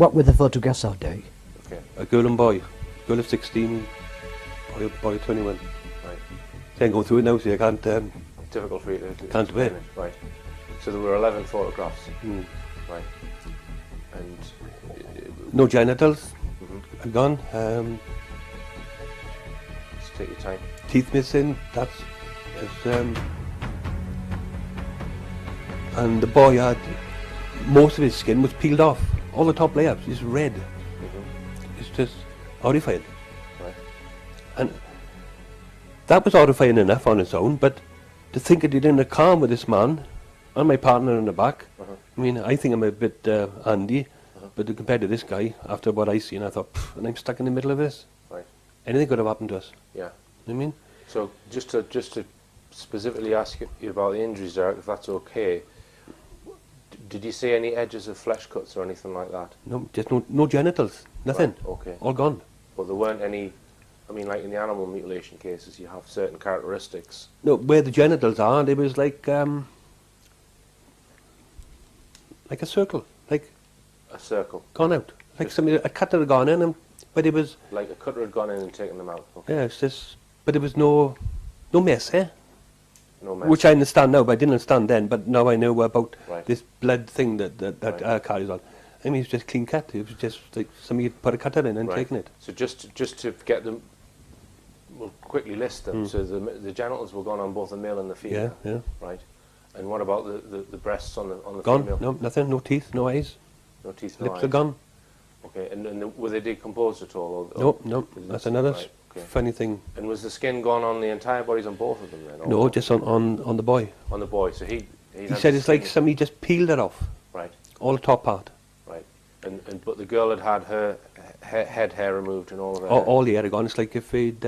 What were the photographs of, Derek? Okay. A girl and boy. Girl of 16, boy of 21. Right. Can't go through it now, so I can't... Difficult for you to Can't do it. Right. So there were 11 photographs. Mm. Right. And... No genitals. Mm-hmm. Are gone. Just take your time. Teeth missing. That's... and the boy had... Most of his skin was peeled off. All the top layers. It's red. Mm-hmm. It's just horrifying. Right. And that was horrifying enough on its own, but to think I did in a car with this man and my partner in the back, I mean, I think I'm a bit handy, but compared to this guy, after what I seen, I thought, and I'm stuck in the middle of this. Right. Anything could have happened to us. Yeah. You know what I mean? So just to specifically ask you about the injuries, Derek, if that's okay, did you see any edges of flesh cuts or anything like that? No, just no genitals, nothing. Right, okay. All gone. But there weren't any, I mean, like in the animal mutilation cases, you have certain characteristics. No, where the genitals are, it was like a circle, like A circle. gone out. Like Just- somebody, a cutter had gone in, but it was, Like a cutter had gone in and taken them out. Okay. yeah, it's just, but it was no mess, eh? No mess. Which I understand now, but I didn't understand then. But now I know about Right. this blood thing that Right. carries on. I mean, it's just clean cut. It was just like somebody had put a cutter in and Right. taken it. So just to get them, we'll quickly list them. So the genitals were gone on both the male and the Yeah, female. yeah. Right. And what about the breasts on the Gone. female? No, nothing. No teeth. No eyes. No teeth, no Lips eyes. are gone. Okay. And were they decomposed at all? No. is That's this- another right, okay. funny thing. And was the skin gone on the entire bodies on both of them then? No, Or just on the boy. on the boy. So he He said it's like somebody just peeled it off, Right. all the top part, Right. And but the girl had her head hair removed and all of that. all the hair gone. It's like if it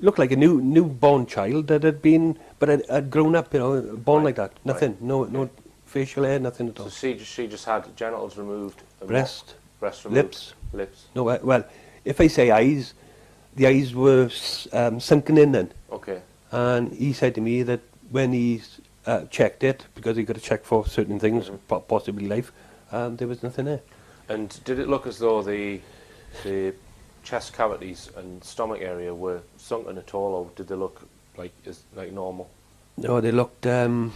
looked like a newborn child that had been, but had grown up, born Right, like that. Nothing. right, No, okay. no facial hair, nothing at all. So she just had genitals removed. And Breast, breast removed. lips. Lips. No, well, if I say eyes, the eyes were sunken in then. Okay. And he said to me that when he checked it, because he got to check for certain things, possibly life, there was nothing there. And did it look as though the chest cavities and stomach area were sunken at all, or did they look like normal? No, they looked, well,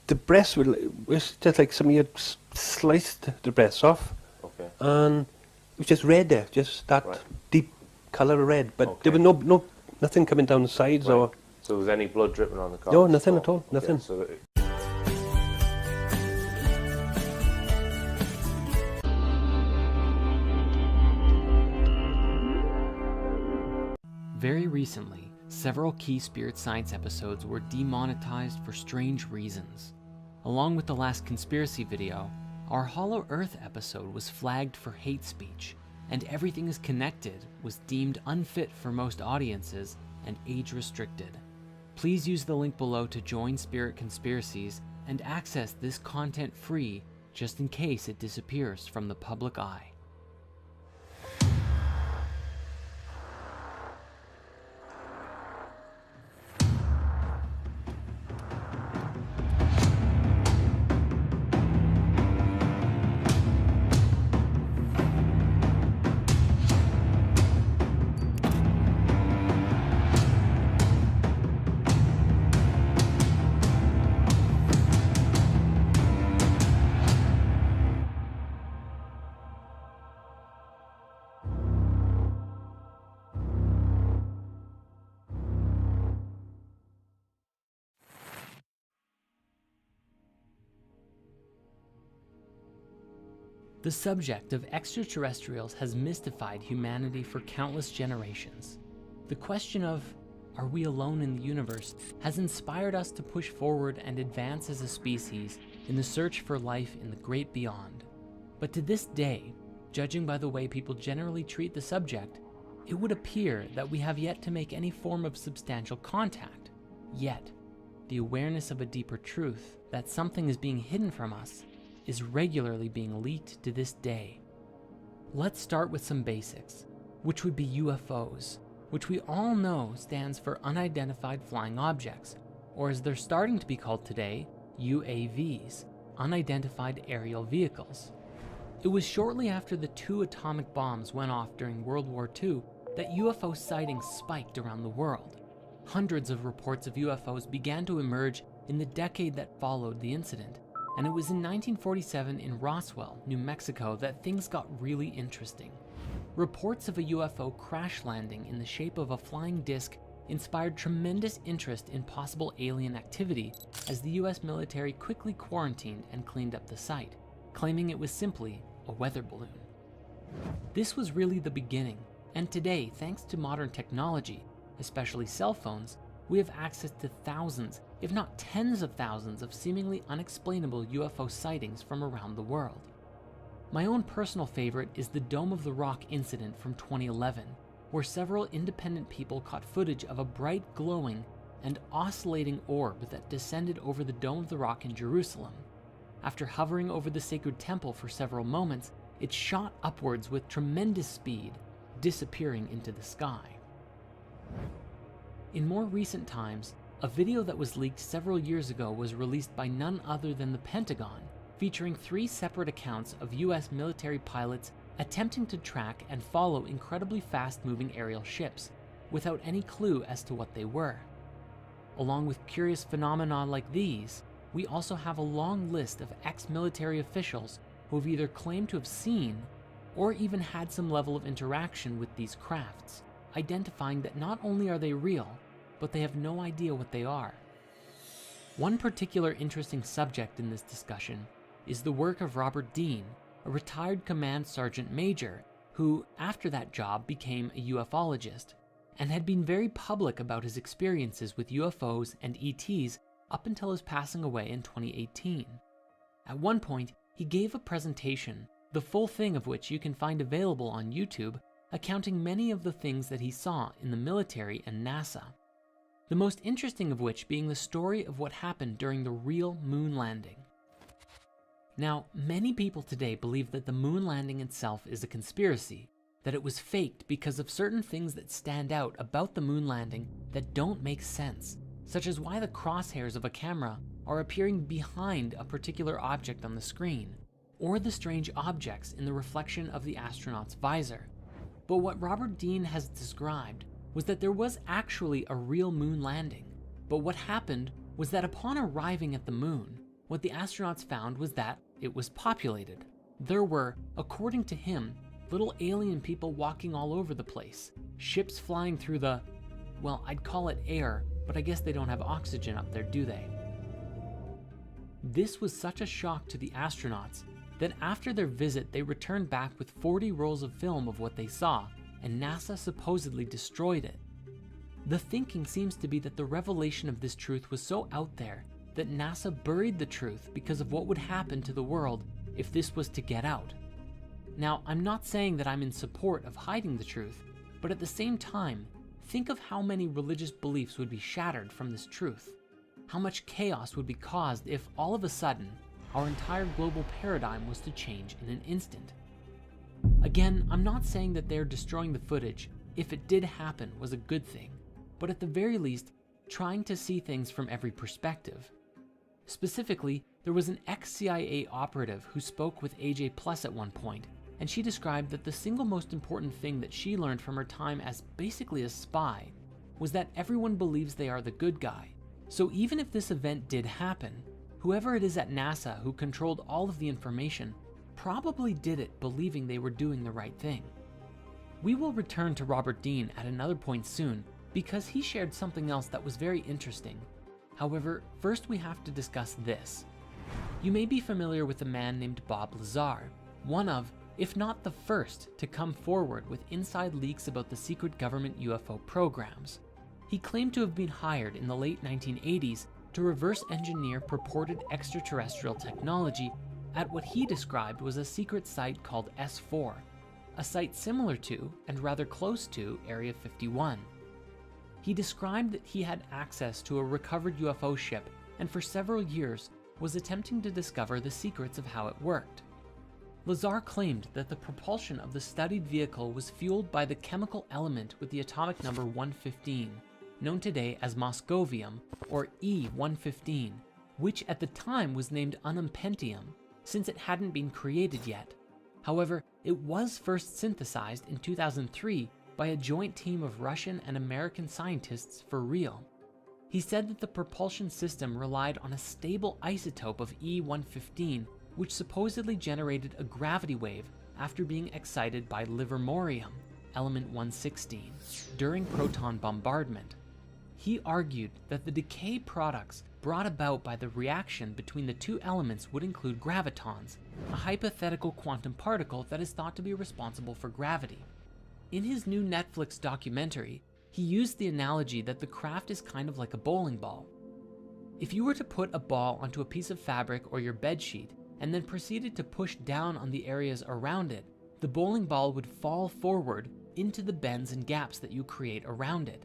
the breast was just like somebody had sliced the breast off, Okay. and it was just red there, just that Right. deep colour of red, but Okay. there was nothing coming down the sides Right. or... So was any blood dripping on the carpet? No, nothing at all, nothing. Okay, so Very recently, several key Spirit Science episodes were demonetized for strange reasons. Along with the last conspiracy video, our Hollow Earth episode was flagged for hate speech, and Everything is Connected was deemed unfit for most audiences and age-restricted. Please use the link below to join Spirit Conspiracies and access this content free just in case it disappears from the public eye. The subject of extraterrestrials has mystified humanity for countless generations. The question of, are we alone in the universe, has inspired us to push forward and advance as a species in the search for life in the great beyond. But to this day, judging by the way people generally treat the subject, it would appear that we have yet to make any form of substantial contact. Yet, the awareness of a deeper truth, that something is being hidden from us, is regularly being leaked to this day. Let's start with some basics, which would be UFOs, which we all know stands for Unidentified Flying Objects, or as they're starting to be called today, UAVs. unidentified aerial vehicles. It was shortly after the 2 atomic bombs went off during World War II that UFO sightings spiked around the world. Hundreds of reports of UFOs began to emerge in the decade that followed the incident, and it was in 1947 in Roswell, New Mexico, that things got really interesting. Reports of a UFO crash landing in the shape of a flying disc inspired tremendous interest in possible alien activity as the US military quickly quarantined and cleaned up the site, claiming it was simply a weather balloon. This was really the beginning, and today, thanks to modern technology, especially cell phones, we have access to thousands, if not tens of thousands, of seemingly unexplainable UFO sightings from around the world. My own personal favorite is the Dome of the Rock incident from 2011, where several independent people caught footage of a bright, glowing, and oscillating orb that descended over the Dome of the Rock in Jerusalem. After hovering over the sacred temple for several moments, it shot upwards with tremendous speed, disappearing into the sky. In more recent times, a video that was leaked several years ago was released by none other than the Pentagon, featuring 3 separate accounts of US military pilots attempting to track and follow incredibly fast-moving aerial ships, without any clue as to what they were. Along with curious phenomena like these, we also have a long list of ex-military officials who have either claimed to have seen or even had some level of interaction with these crafts, identifying that not only are they real, but they have no idea what they are. One particular interesting subject in this discussion is the work of Robert Dean, a retired command sergeant major who, after that job, became a ufologist and had been very public about his experiences with UFOs and ETs up until his passing away in 2018. At one point, he gave a presentation, the full thing of which you can find available on YouTube, accounting many of the things that he saw in the military and NASA. The most interesting of which being the story of what happened during the real moon landing. Now, many people today believe that the moon landing itself is a conspiracy, that it was faked because of certain things that stand out about the moon landing that don't make sense, such as why the crosshairs of a camera are appearing behind a particular object on the screen, or the strange objects in the reflection of the astronaut's visor. But what Robert Dean has described was that there was actually a real moon landing, but what happened was that upon arriving at the moon, what the astronauts found was that it was populated. There were, according to him, little alien people walking all over the place, ships flying through the, well, I'd call it air, but I guess they don't have oxygen up there, do they? This was such a shock to the astronauts that after their visit they returned back with 40 rolls of film of what they saw, and NASA supposedly destroyed it. The thinking seems to be that the revelation of this truth was so out there that NASA buried the truth because of what would happen to the world if this was to get out. Now, I'm not saying that I'm in support of hiding the truth, but at the same time, think of how many religious beliefs would be shattered from this truth. How much chaos would be caused if all of a sudden, our entire global paradigm was to change in an instant. Again, I'm not saying that they're destroying the footage, if it did happen, was a good thing, but at the very least, trying to see things from every perspective. Specifically, there was an ex-CIA operative who spoke with AJ Plus at one point, and she described that the single most important thing that she learned from her time as basically a spy was that everyone believes they are the good guy. So even if this event did happen, whoever it is at NASA who controlled all of the information probably did it believing they were doing the right thing. We will return to Robert Dean at another point soon because he shared something else that was very interesting. However, first we have to discuss this. You may be familiar with a man named Bob Lazar, one of, if not the first, to come forward with inside leaks about the secret government UFO programs. He claimed to have been hired in the late 1980s to reverse engineer purported extraterrestrial technology at what he described was a secret site called S4, a site similar to, and rather close to, Area 51. He described that he had access to a recovered UFO ship and for several years was attempting to discover the secrets of how it worked. Lazar claimed that the propulsion of the studied vehicle was fueled by the chemical element with the atomic number 115, known today as moscovium, or E115, which at the time was named Unumpentium, since it hadn't been created yet. However, it was first synthesized in 2003 by a joint team of Russian and American scientists for real. He said that the propulsion system relied on a stable isotope of E115, which supposedly generated a gravity wave after being excited by livermorium, element 116, during proton bombardment. He argued that the decay products brought about by the reaction between the two elements would include gravitons, a hypothetical quantum particle that is thought to be responsible for gravity. In his new Netflix documentary, he used the analogy that the craft is kind of like a bowling ball. If you were to put a ball onto a piece of fabric or your bed sheet and then proceeded to push down on the areas around it, the bowling ball would fall forward into the bends and gaps that you create around it.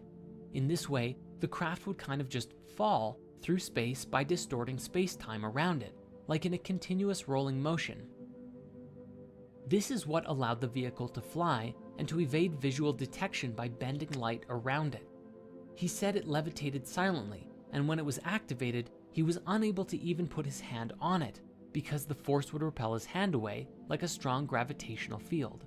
In this way, the craft would kind of just fall through space by distorting space-time around it, like in a continuous rolling motion. This is what allowed the vehicle to fly and to evade visual detection by bending light around it. He said it levitated silently, and when it was activated, he was unable to even put his hand on it, because the force would repel his hand away like a strong gravitational field.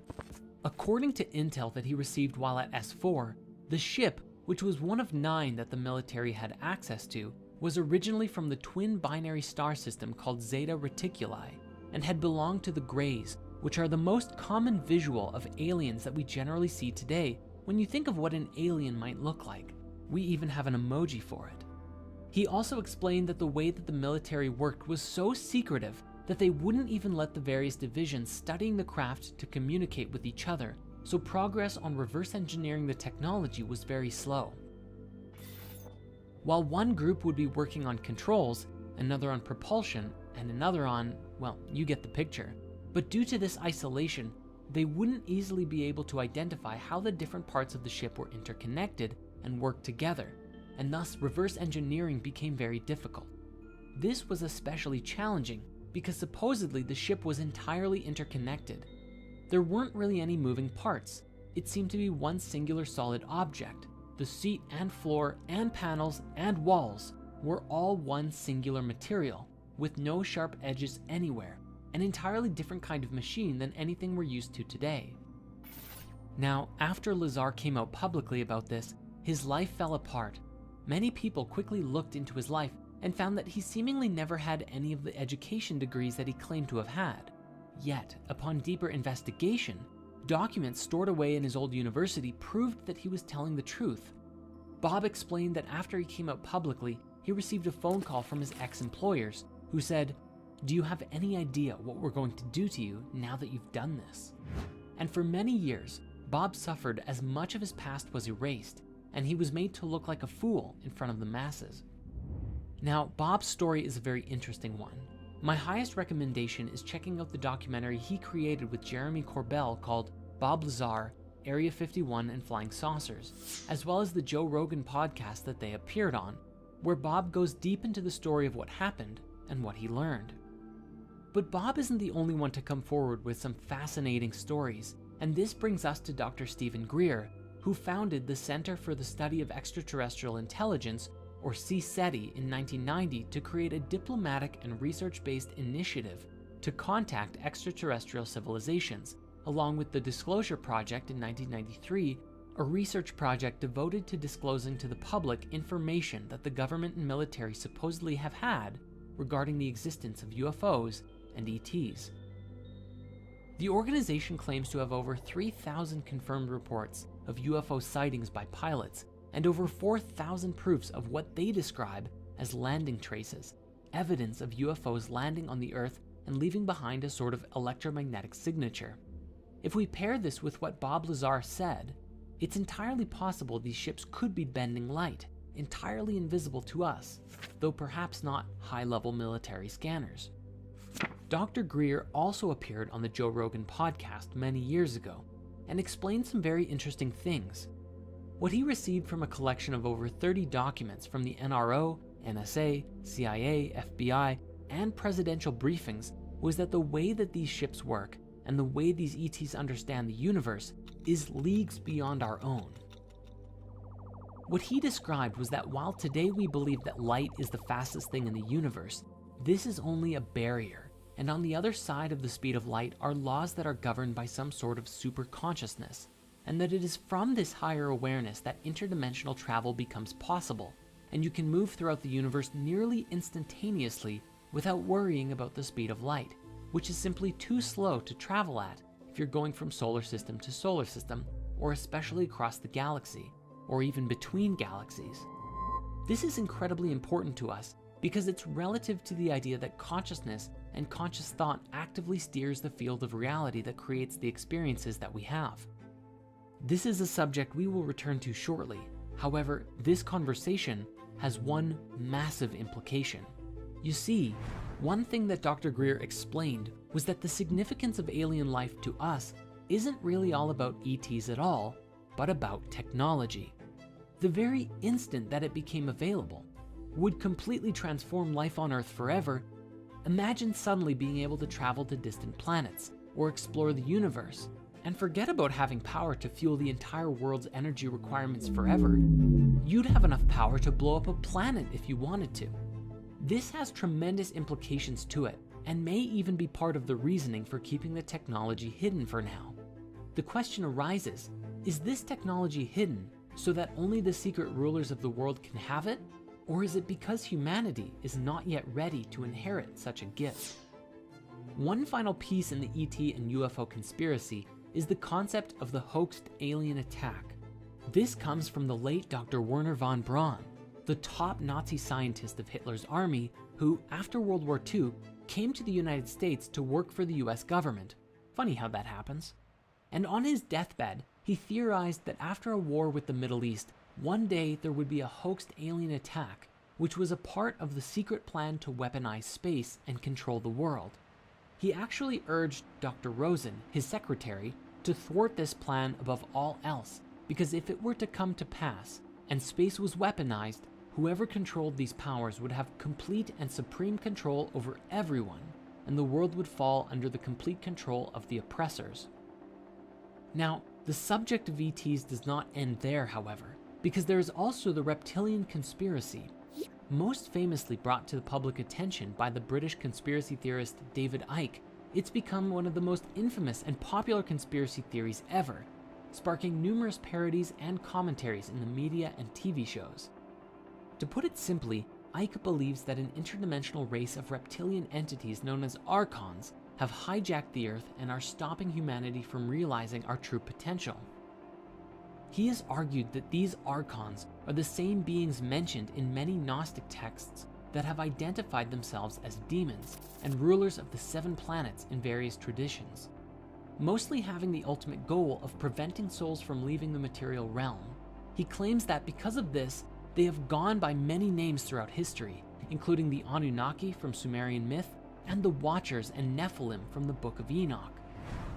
According to intel that he received while at S4, the ship, which was one of 9 that the military had access to, was originally from the twin binary star system called Zeta Reticuli, and had belonged to the Greys, which are the most common visual of aliens that we generally see today when you think of what an alien might look like. We even have an emoji for it. He also explained that the way that the military worked was so secretive that they wouldn't even let the various divisions studying the craft to communicate with each other, so progress on reverse engineering the technology was very slow. While one group would be working on controls, another on propulsion, and another on, well, you get the picture. But due to this isolation, they wouldn't easily be able to identify how the different parts of the ship were interconnected and worked together, and thus reverse engineering became very difficult. This was especially challenging because supposedly the ship was entirely interconnected. There weren't really any moving parts. It seemed to be one singular solid object. The seat and floor and panels and walls were all one singular material, with no sharp edges anywhere, an entirely different kind of machine than anything we're used to today. Now, after Lazar came out publicly about this, his life fell apart. Many people quickly looked into his life and found that he seemingly never had any of the education degrees that he claimed to have had. Yet, upon deeper investigation, documents stored away in his old university proved that he was telling the truth. Bob explained that after he came out publicly, he received a phone call from his ex-employers who said, "Do you have any idea what we're going to do to you now that you've done this?" And for many years, Bob suffered as much of his past was erased, and he was made to look like a fool in front of the masses. Now, Bob's story is a very interesting one. My highest recommendation is checking out the documentary he created with Jeremy Corbell called Bob Lazar, Area 51 and Flying Saucers, as well as the Joe Rogan podcast that they appeared on, where Bob goes deep into the story of what happened and what he learned. But Bob isn't the only one to come forward with some fascinating stories, and this brings us to Dr. Stephen Greer, who founded the Center for the Study of Extraterrestrial Intelligence, or CSETI, in 1990 to create a diplomatic and research-based initiative to contact extraterrestrial civilizations, along with the Disclosure Project in 1993, a research project devoted to disclosing to the public information that the government and military supposedly have had regarding the existence of UFOs and ETs. The organization claims to have over 3,000 confirmed reports of UFO sightings by pilots and over 4,000 proofs of what they describe as landing traces, evidence of UFOs landing on the Earth and leaving behind a sort of electromagnetic signature. If we pair this with what Bob Lazar said, it's entirely possible these ships could be bending light, entirely invisible to us, though perhaps not high-level military scanners. Dr. Greer also appeared on the Joe Rogan podcast many years ago and explained some very interesting things. What he received from a collection of over 30 documents from the NRO, NSA, CIA, FBI, and presidential briefings was that the way that these ships work and the way these ETs understand the universe is leagues beyond our own. What he described was that while today we believe that light is the fastest thing in the universe, this is only a barrier, and on the other side of the speed of light are laws that are governed by some sort of super consciousness, and that it is from this higher awareness that interdimensional travel becomes possible, and you can move throughout the universe nearly instantaneously without worrying about the speed of light, which is simply too slow to travel at if you're going from solar system to solar system, or especially across the galaxy, or even between galaxies. This is incredibly important to us because it's relative to the idea that consciousness and conscious thought actively steers the field of reality that creates the experiences that we have. This is a subject we will return to shortly. However, this conversation has one massive implication. You see, one thing that Dr. Greer explained was that the significance of alien life to us isn't really all about ETs at all, but about technology. The very instant that it became available would completely transform life on Earth forever. Imagine suddenly being able to travel to distant planets or explore the universe, and forget about having power to fuel the entire world's energy requirements forever. You'd have enough power to blow up a planet if you wanted to. This has tremendous implications to it, and may even be part of the reasoning for keeping the technology hidden for now. The question arises, is this technology hidden so that only the secret rulers of the world can have it? Or is it because humanity is not yet ready to inherit such a gift? One final piece in the ET and UFO conspiracy is the concept of the hoaxed alien attack. This comes from the late Dr. Werner von Braun, the top Nazi scientist of Hitler's army, who, after World War II, came to the United States to work for the US government. Funny how that happens. And on his deathbed, he theorized that after a war with the Middle East, one day there would be a hoaxed alien attack, which was a part of the secret plan to weaponize space and control the world. He actually urged Dr. Rosen, his secretary, to thwart this plan above all else, because if it were to come to pass, and space was weaponized, whoever controlled these powers would have complete and supreme control over everyone, and the world would fall under the complete control of the oppressors. Now, the subject of ETs does not end there, however, because there is also the reptilian conspiracy, most famously brought to the public attention by the British conspiracy theorist David Icke. It's become one of the most infamous and popular conspiracy theories ever, sparking numerous parodies and commentaries in the media and TV shows. To put it simply, Icke believes that an interdimensional race of reptilian entities known as Archons have hijacked the Earth and are stopping humanity from realizing our true potential. He has argued that these Archons are the same beings mentioned in many Gnostic texts that have identified themselves as demons and rulers of the 7 planets in various traditions, mostly having the ultimate goal of preventing souls from leaving the material realm. He claims that because of this, they have gone by many names throughout history, including the Anunnaki from Sumerian myth and the Watchers and Nephilim from the Book of Enoch.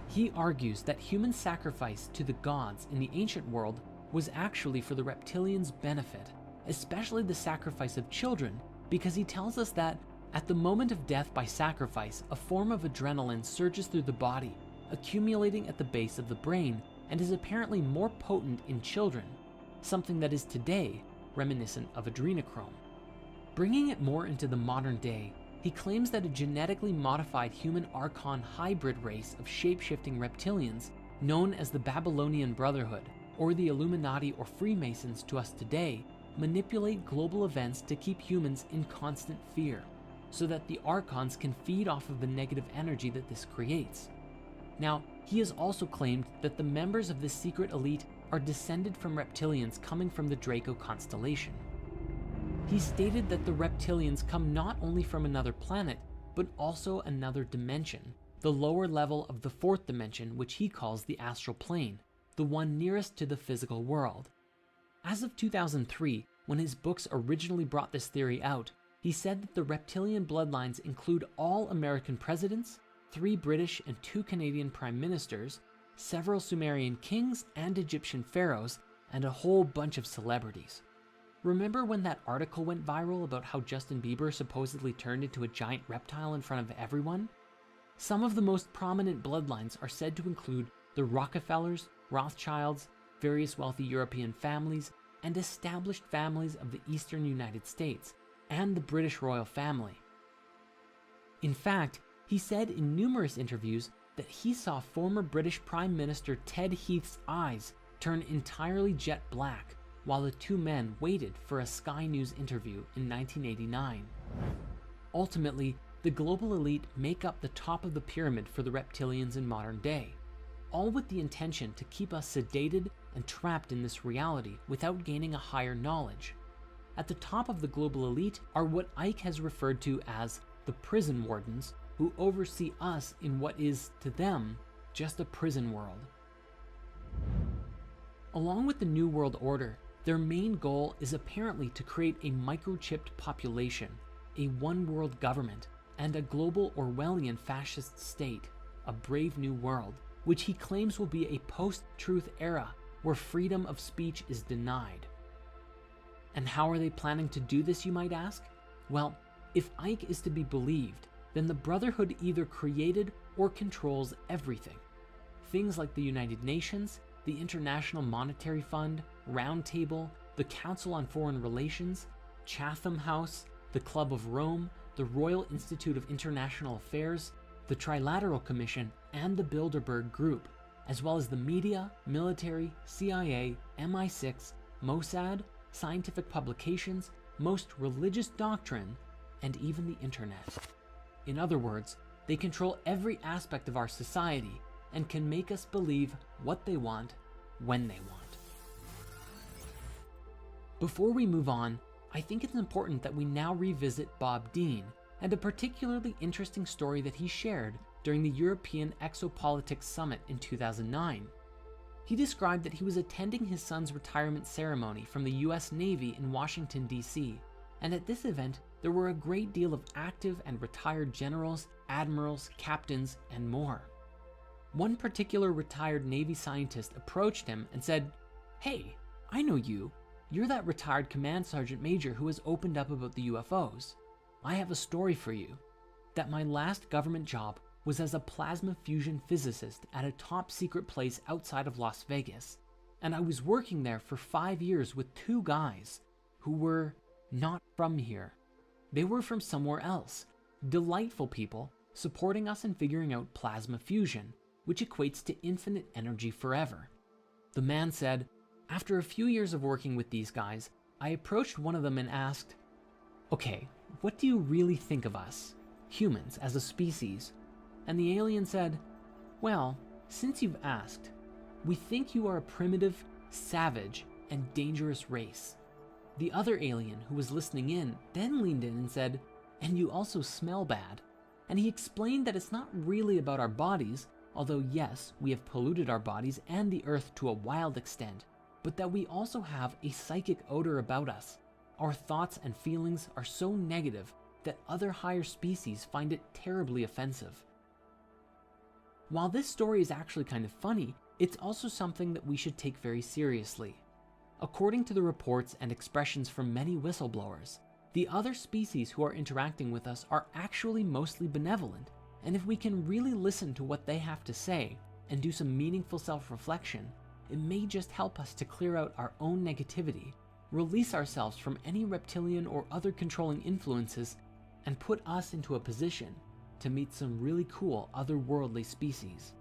He argues that human sacrifice to the gods in the ancient world was actually for the reptilians' benefit, especially the sacrifice of children, because he tells us that at the moment of death by sacrifice, a form of adrenaline surges through the body, accumulating at the base of the brain, and is apparently more potent in children, something that is today reminiscent of adrenochrome. Bringing it more into the modern day, he claims that a genetically modified human Archon hybrid race of shape-shifting reptilians, known as the Babylonian Brotherhood, or the Illuminati or Freemasons to us today, manipulate global events to keep humans in constant fear, so that the Archons can feed off of the negative energy that this creates. Now, he has also claimed that the members of this secret elite are descended from reptilians coming from the Draco constellation. He stated that the reptilians come not only from another planet, but also another dimension, the lower level of the 4th dimension, which he calls the astral plane, the one nearest to the physical world. As of 2003, when his books originally brought this theory out, he said that the reptilian bloodlines include all American presidents, 3 British and 2 Canadian prime ministers, several Sumerian kings and Egyptian pharaohs, and a whole bunch of celebrities. Remember when that article went viral about how Justin Bieber supposedly turned into a giant reptile in front of everyone? Some of the most prominent bloodlines are said to include the Rockefellers, Rothschilds, various wealthy European families, and established families of the eastern United States and the British royal family. In fact, he said in numerous interviews that he saw former British Prime Minister Ted Heath's eyes turn entirely jet black while the two men waited for a Sky News interview in 1989. Ultimately, the global elite make up the top of the pyramid for the reptilians in modern day, all with the intention to keep us sedated and trapped in this reality without gaining a higher knowledge. At the top of the global elite are what Ike has referred to as the prison wardens, who oversee us in what is, to them, just a prison world. Along with the New World Order, their main goal is apparently to create a microchipped population, a one-world government, and a global Orwellian fascist state, a brave new world, which he claims will be a post-truth era where freedom of speech is denied. And how are they planning to do this, you might ask? Well, if Ike is to be believed, then the Brotherhood either created or controls everything. Things like the United Nations, the International Monetary Fund, Round Table, the Council on Foreign Relations, Chatham House, the Club of Rome, the Royal Institute of International Affairs, the Trilateral Commission, and the Bilderberg Group, as well as the media, military, CIA, MI6, Mossad, scientific publications, most religious doctrine, and even the internet. In other words, they control every aspect of our society and can make us believe what they want, when they want. Before we move on, I think it's important that we now revisit Bob Dean and a particularly interesting story that he shared during the European Exopolitics Summit in 2009. He described that he was attending his son's retirement ceremony from the US Navy in Washington, D.C., and at this event, there were a great deal of active and retired generals, admirals, captains, and more. One particular retired Navy scientist approached him and said, "Hey, I know you. You're that retired command sergeant major who has opened up about the UFOs. I have a story for you, that my last government job was as a plasma fusion physicist at a top secret place outside of Las Vegas, and I was working there for 5 years with two guys who were not from here. They were from somewhere else, delightful people supporting us in figuring out plasma fusion, which equates to infinite energy forever." The man said, "After a few years of working with these guys, I approached one of them and asked, 'Okay, what do you really think of us, humans, as a species?' And the alien said, 'Well, since you've asked, we think you are a primitive, savage, and dangerous race.' The other alien who was listening in then leaned in and said, 'And you also smell bad.' And he explained that it's not really about our bodies, although yes, we have polluted our bodies and the earth to a wild extent, but that we also have a psychic odor about us. Our thoughts and feelings are so negative that other higher species find it terribly offensive." While this story is actually kind of funny, it's also something that we should take very seriously. According to the reports and expressions from many whistleblowers, the other species who are interacting with us are actually mostly benevolent, and if we can really listen to what they have to say and do some meaningful self-reflection, it may just help us to clear out our own negativity, release ourselves from any reptilian or other controlling influences, and put us into a position to meet some really cool otherworldly species.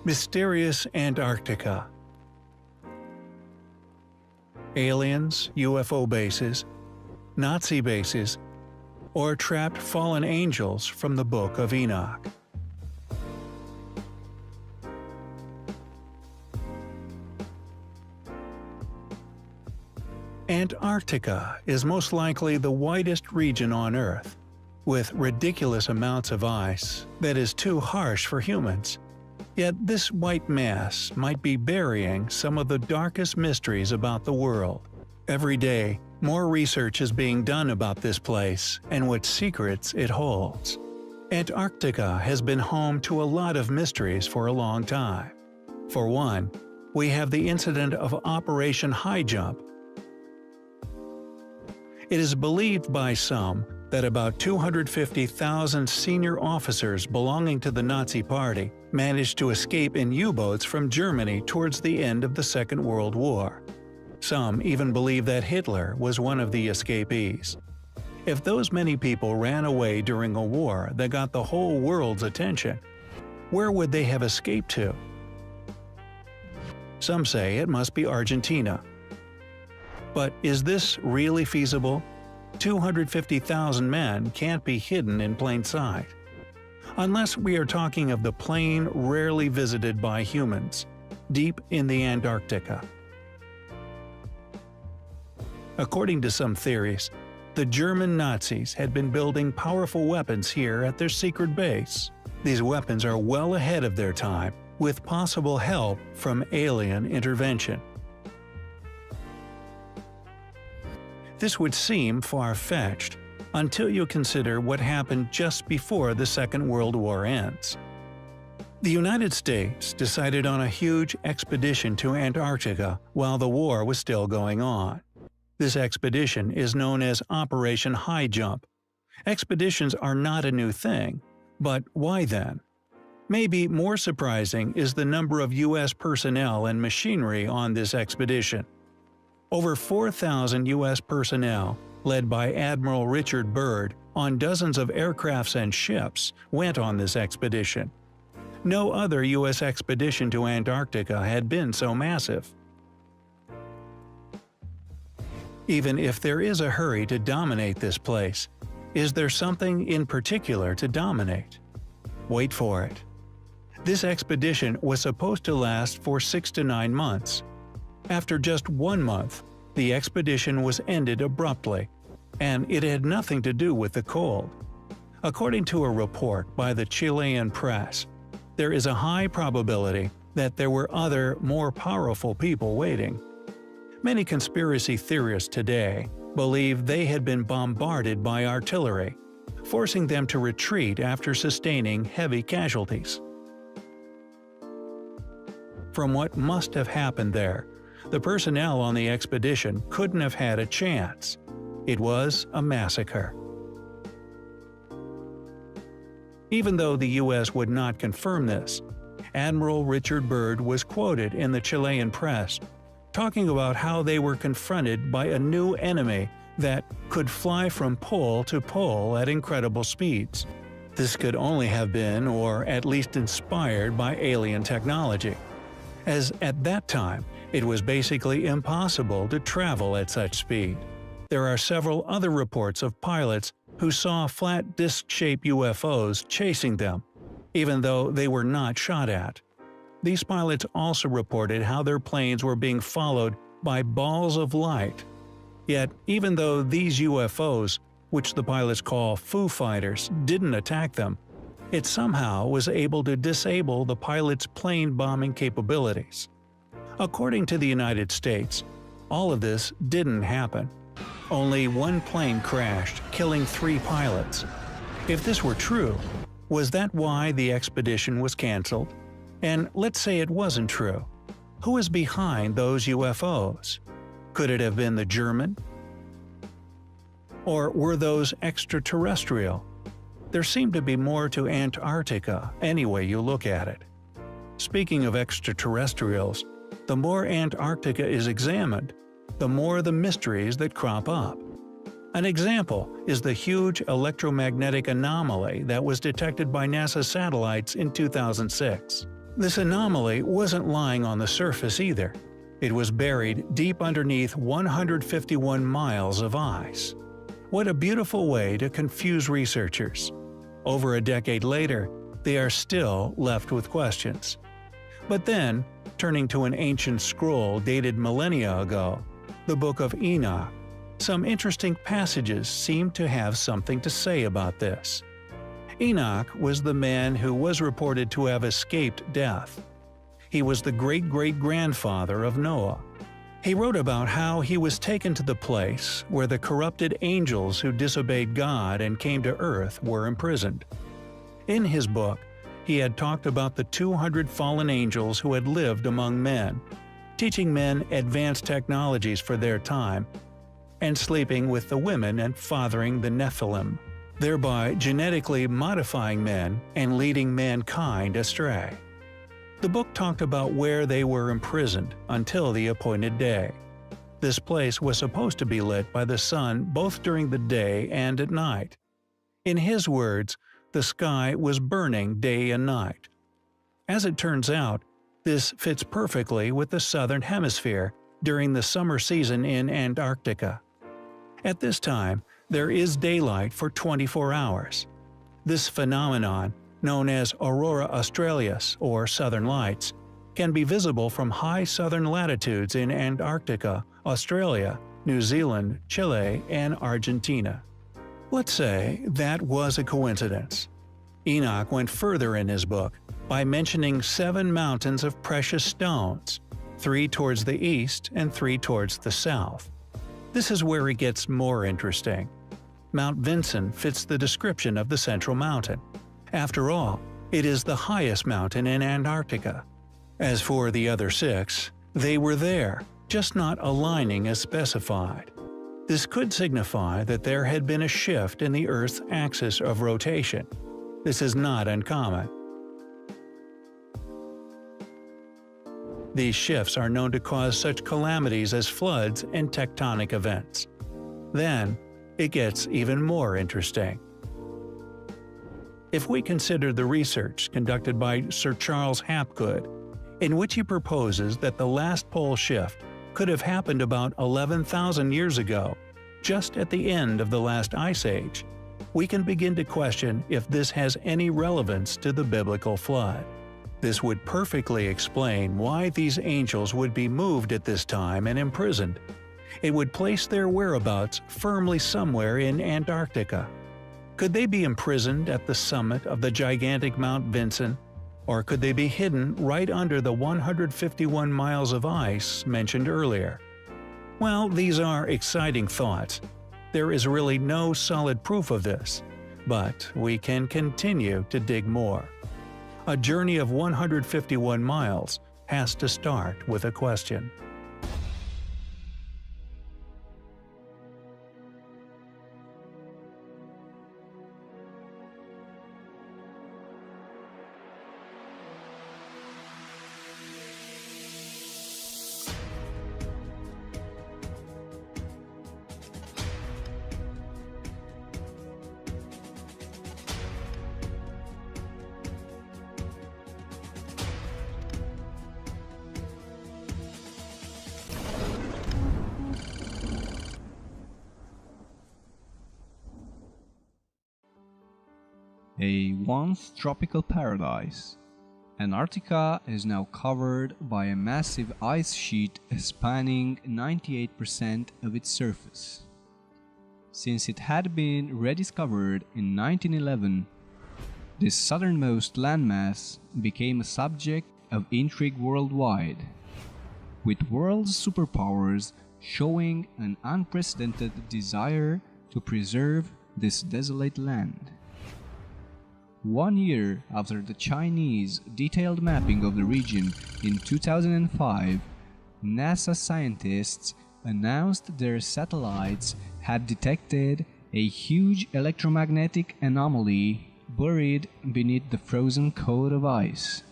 Mysterious Antarctica. Aliens, UFO bases, Nazi bases, or trapped fallen angels from the Book of Enoch. Antarctica is most likely the whitest region on Earth, with ridiculous amounts of ice that is too harsh for humans. Yet this white mass might be burying some of the darkest mysteries about the world. Every day, more research is being done about this place and what secrets it holds. Antarctica has been home to a lot of mysteries for a long time. For one, we have the incident of Operation High Jump. It is believed by some that about 250,000 senior officers belonging to the Nazi Party managed to escape in U-boats from Germany towards the end of the Second World War. Some even believe that Hitler was one of the escapees. If those many people ran away during a war that got the whole world's attention, where would they have escaped to? Some say it must be Argentina. But is this really feasible? 250,000 men can't be hidden in plain sight. Unless we are talking of the plain rarely visited by humans, deep in the Antarctica. According to some theories, the German Nazis had been building powerful weapons here at their secret base. These weapons are well ahead of their time, with possible help from alien intervention. This would seem far-fetched until you consider what happened just before the Second World War ends. The United States decided on a huge expedition to Antarctica while the war was still going on. This expedition is known as Operation High Jump. Expeditions are not a new thing, but why then? Maybe more surprising is the number of U.S. personnel and machinery on this expedition. Over 4,000 U.S. personnel, led by Admiral Richard Byrd, on dozens of aircrafts and ships, went on this expedition. No other U.S. expedition to Antarctica had been so massive. Even if there is a hurry to dominate this place, is there something in particular to dominate? Wait for it. This expedition was supposed to last for 6 to 9 months. After just 1 month, the expedition was ended abruptly, and it had nothing to do with the cold. According to a report by the Chilean press, there is a high probability that there were other, more powerful people waiting. Many conspiracy theorists today believe they had been bombarded by artillery, forcing them to retreat after sustaining heavy casualties. From what must have happened there, the personnel on the expedition couldn't have had a chance. It was a massacre. Even though the U.S. would not confirm this, Admiral Richard Byrd was quoted in the Chilean press talking about how they were confronted by a new enemy that could fly from pole to pole at incredible speeds. This could only have been, or at least inspired, by alien technology, as at that time it was basically impossible to travel at such speed. There are several other reports of pilots who saw flat disc-shaped UFOs chasing them, even though they were not shot at. These pilots also reported how their planes were being followed by balls of light. Yet, even though these UFOs, which the pilots call Foo Fighters, didn't attack them, it somehow was able to disable the pilots' plane bombing capabilities. According to the United States, all of this didn't happen. Only one plane crashed, killing 3 pilots. If this were true, was that why the expedition was canceled? And let's say it wasn't true. Who is behind those UFOs? Could it have been the German? Or were those extraterrestrial? There seemed to be more to Antarctica any way you look at it. Speaking of extraterrestrials, the more Antarctica is examined, the more the mysteries that crop up. An example is the huge electromagnetic anomaly that was detected by NASA satellites in 2006. This anomaly wasn't lying on the surface either. It was buried deep underneath 151 miles of ice. What a beautiful way to confuse researchers. Over a decade later, they are still left with questions. But then, turning to an ancient scroll dated millennia ago, the Book of Enoch, some interesting passages seem to have something to say about this. Enoch was the man who was reported to have escaped death. He was the great-great-grandfather of Noah. He wrote about how he was taken to the place where the corrupted angels who disobeyed God and came to earth were imprisoned. In his book, he had talked about the 200 fallen angels who had lived among men, teaching men advanced technologies for their time, and sleeping with the women and fathering the Nephilim, thereby genetically modifying men and leading mankind astray. The book talked about where they were imprisoned until the appointed day. This place was supposed to be lit by the sun both during the day and at night. In his words, the sky was burning day and night. As it turns out, this fits perfectly with the southern hemisphere during the summer season in Antarctica. At this time, there is daylight for 24 hours. This phenomenon, known as aurora australis or southern lights, can be visible from high southern latitudes in Antarctica, Australia, New Zealand, Chile, and Argentina. Let's say that was a coincidence. Enoch went further in his book by mentioning 7 mountains of precious stones, 3 towards the east and 3 towards the south. This is where it gets more interesting. Mount Vinson fits the description of the central mountain. After all, it is the highest mountain in Antarctica. As for the other 6, they were there, just not aligning as specified. This could signify that there had been a shift in the Earth's axis of rotation. This is not uncommon. These shifts are known to cause such calamities as floods and tectonic events. Then, it gets even more interesting. If we consider the research conducted by Sir Charles Hapgood, in which he proposes that the last pole shift could have happened about 11,000 years ago, just at the end of the last ice age, we can begin to question if this has any relevance to the biblical flood. This would perfectly explain why these angels would be moved at this time and imprisoned. It would place their whereabouts firmly somewhere in Antarctica. Could they be imprisoned at the summit of the gigantic Mount Vinson, or could they be hidden right under the 151 miles of ice mentioned earlier? Well, these are exciting thoughts. There is really no solid proof of this, but we can continue to dig more. A journey of 151 miles has to start with a question. A once tropical paradise, Antarctica is now covered by a massive ice sheet spanning 98% of its surface. Since it had been rediscovered in 1911, this southernmost landmass became a subject of intrigue worldwide, with world superpowers showing an unprecedented desire to preserve this desolate land. 1 year after the Chinese detailed mapping of the region in 2005, NASA scientists announced their satellites had detected a huge electromagnetic anomaly buried beneath the frozen coat of ice.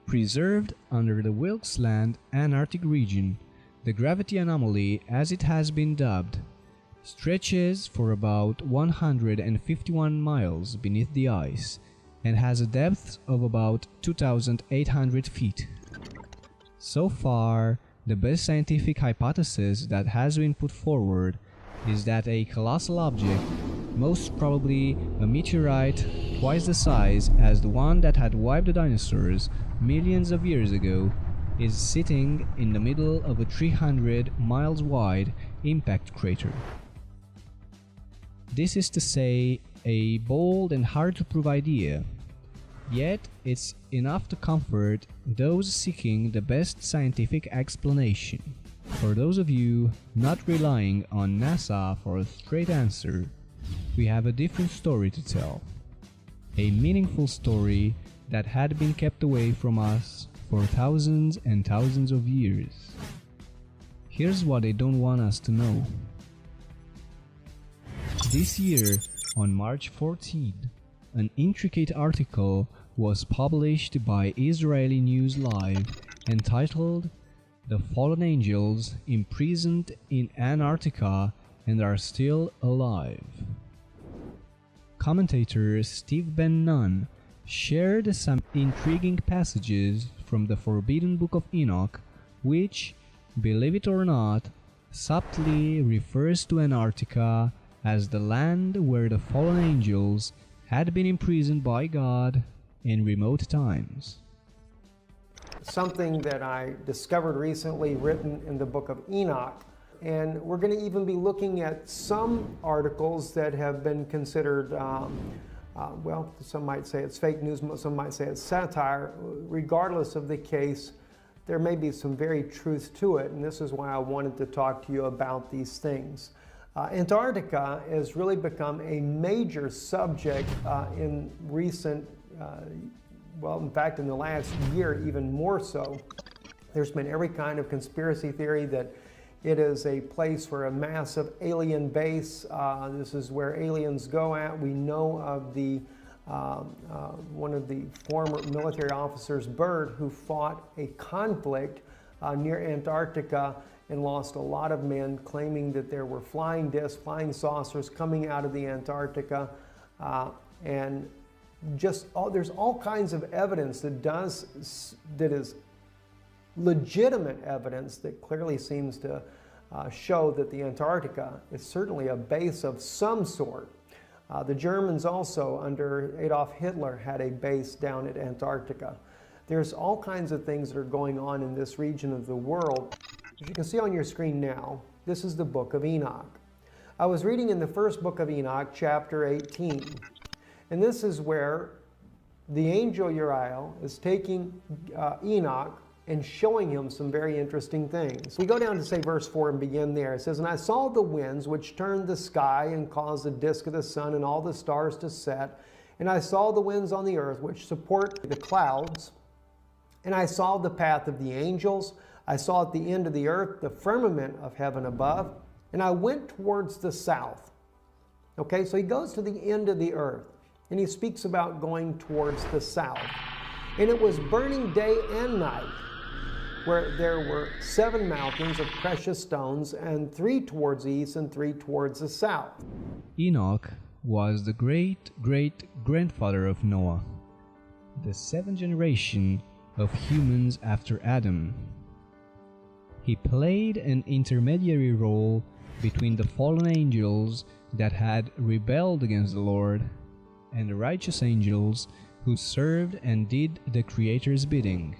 Preserved under the Wilkes Land Antarctic region, the gravity anomaly, as it has been dubbed, stretches for about 151 miles beneath the ice and has a depth of about 2,800 feet. So far, the best scientific hypothesis that has been put forward is that a colossal object, most probably a meteorite twice the size as the one that had wiped the dinosaurs millions of years ago, is sitting in the middle of a 300 miles wide impact crater. This is to say, a bold and hard to prove idea, yet it's enough to comfort those seeking the best scientific explanation. For those of you not relying on NASA for a straight answer, we have a different story to tell. A meaningful story that had been kept away from us for thousands and thousands of years. Here's what they don't want us to know. This year, on March 14, an intricate article was published by Israeli News Live entitled "The Fallen Angels Imprisoned in Antarctica and Are Still Alive." Commentator Steve Ben Nunn shared some intriguing passages from the Forbidden Book of Enoch, which, believe it or not, subtly refers to Antarctica as the land where the fallen angels had been imprisoned by God in remote times. Something that I discovered recently written in the book of Enoch, and we're going to even be looking at some articles that have been considered, well, some might say it's fake news, some might say it's satire. Regardless of the case, there may be some very truth to it, and this is why I wanted to talk to you about these things. Antarctica has really become a major subject in recent, well, in fact, in the last year, even more so. There's been every kind of conspiracy theory that it is a place for a massive alien base. This is where aliens go at. We know of the one of the former military officers, Byrd, who fought a conflict near Antarctica and lost a lot of men, claiming that there were flying discs, flying saucers coming out of the Antarctica, and just there's all kinds of evidence that is legitimate evidence that clearly seems to show that the Antarctica is certainly a base of some sort. The Germans also, under Adolf Hitler, had a base down at Antarctica. There's all kinds of things that are going on in this region of the world. As you can see on your screen now, this is the book of Enoch. I was reading in the first book of Enoch, chapter 18, and this is where the angel Uriel is taking Enoch and showing him some very interesting things. We go down to say verse 4 and begin there. It says, "And I saw the winds which turned the sky and caused the disk of the sun and all the stars to set. And I saw the winds on the earth which support the clouds. And I saw the path of the angels. I saw at the end of the earth the firmament of heaven above. And I went towards the south." Okay, so he goes to the end of the earth. And he speaks about going towards the south. "And it was burning day and night, where there were 7 mountains of precious stones, and 3 towards the east and 3 towards the south." Enoch was the great-great-grandfather of Noah, the 7th generation of humans after Adam. He played an intermediary role between the fallen angels that had rebelled against the Lord and the righteous angels who served and did the Creator's bidding.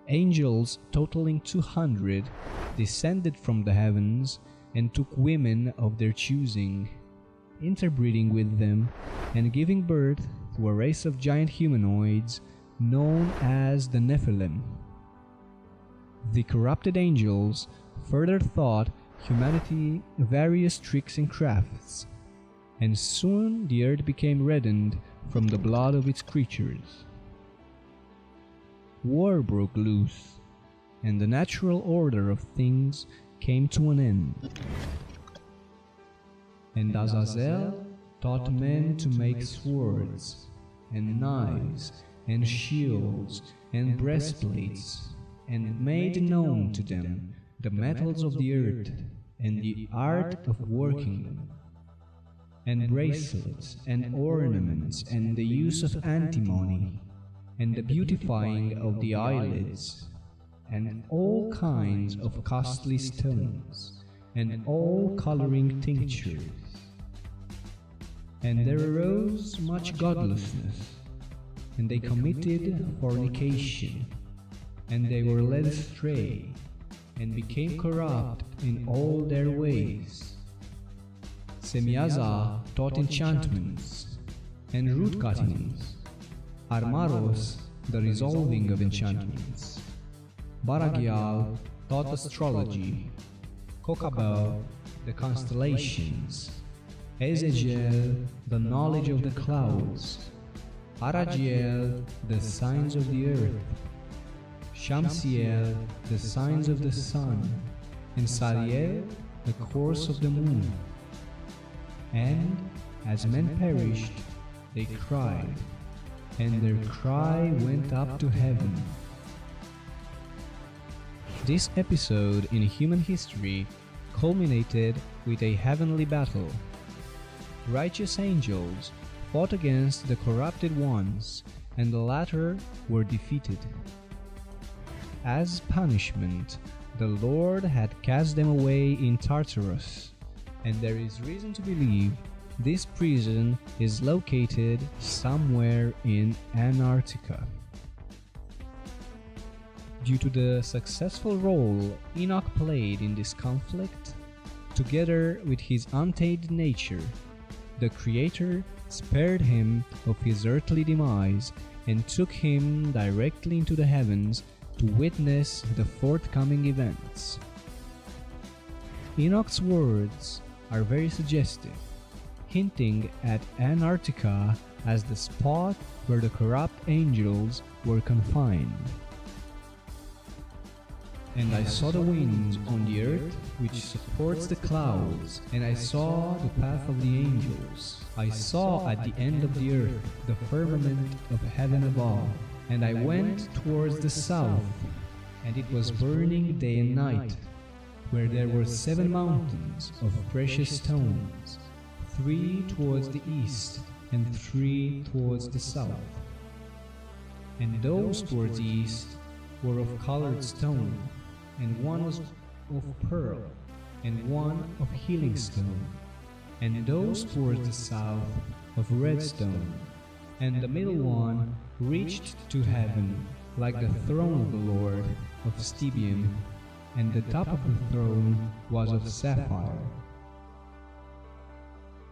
Angels totaling 200 descended from the heavens and took women of their choosing, interbreeding with them and giving birth to a race of giant humanoids known as the Nephilim. The corrupted angels further taught humanity various tricks and crafts, and soon the earth became reddened from the blood of its creatures. War broke loose, and the natural order of things came to an end. And Azazel taught men to make swords, and knives, and shields, and breastplates, and made known to them the metals of the earth, and the art of working them. and bracelets, and ornaments, and the use of antimony, and the beautifying of the eyelids, and all kinds of costly stones, and all coloring tinctures. And there arose much godlessness, and they committed fornication, and they were led astray, and became corrupt in all their ways. Semiaza taught enchantments, and root cuttings, Armaros the resolving of enchantments, Baragial taught astrology, Kokabel the constellations, Ezekiel the knowledge of the clouds, Aragiel the signs of the earth, Shamsiel the signs of the sun, and Sariel the course of the moon. And as men perished, they cried, and their cry went up to heaven. This episode in human history culminated with a heavenly battle. Righteous angels fought against the corrupted ones, and the latter were defeated. As punishment, the Lord had cast them away in Tartarus, and there is reason to believe this prison is located somewhere in Antarctica. Due to the successful role Enoch played in this conflict, together with his untainted nature, the Creator spared him of his earthly demise and took him directly into the heavens to witness the forthcoming events. Enoch's words are very suggestive, hinting at Antarctica as the spot where the corrupt angels were confined. And I saw the winds on the earth which supports the clouds, and I saw the path of the angels. I saw at the end of the earth the firmament of heaven above, and I went towards the south, and it was burning day and night, where there were 7 mountains of precious stones, 3 towards the east, and 3 towards the south. And those towards the east were of colored stone, and one was of pearl, and one of healing stone, and those towards the south of red stone, and the middle one reached to heaven, like the throne of the Lord, of stibium, and the top of the throne was of sapphire.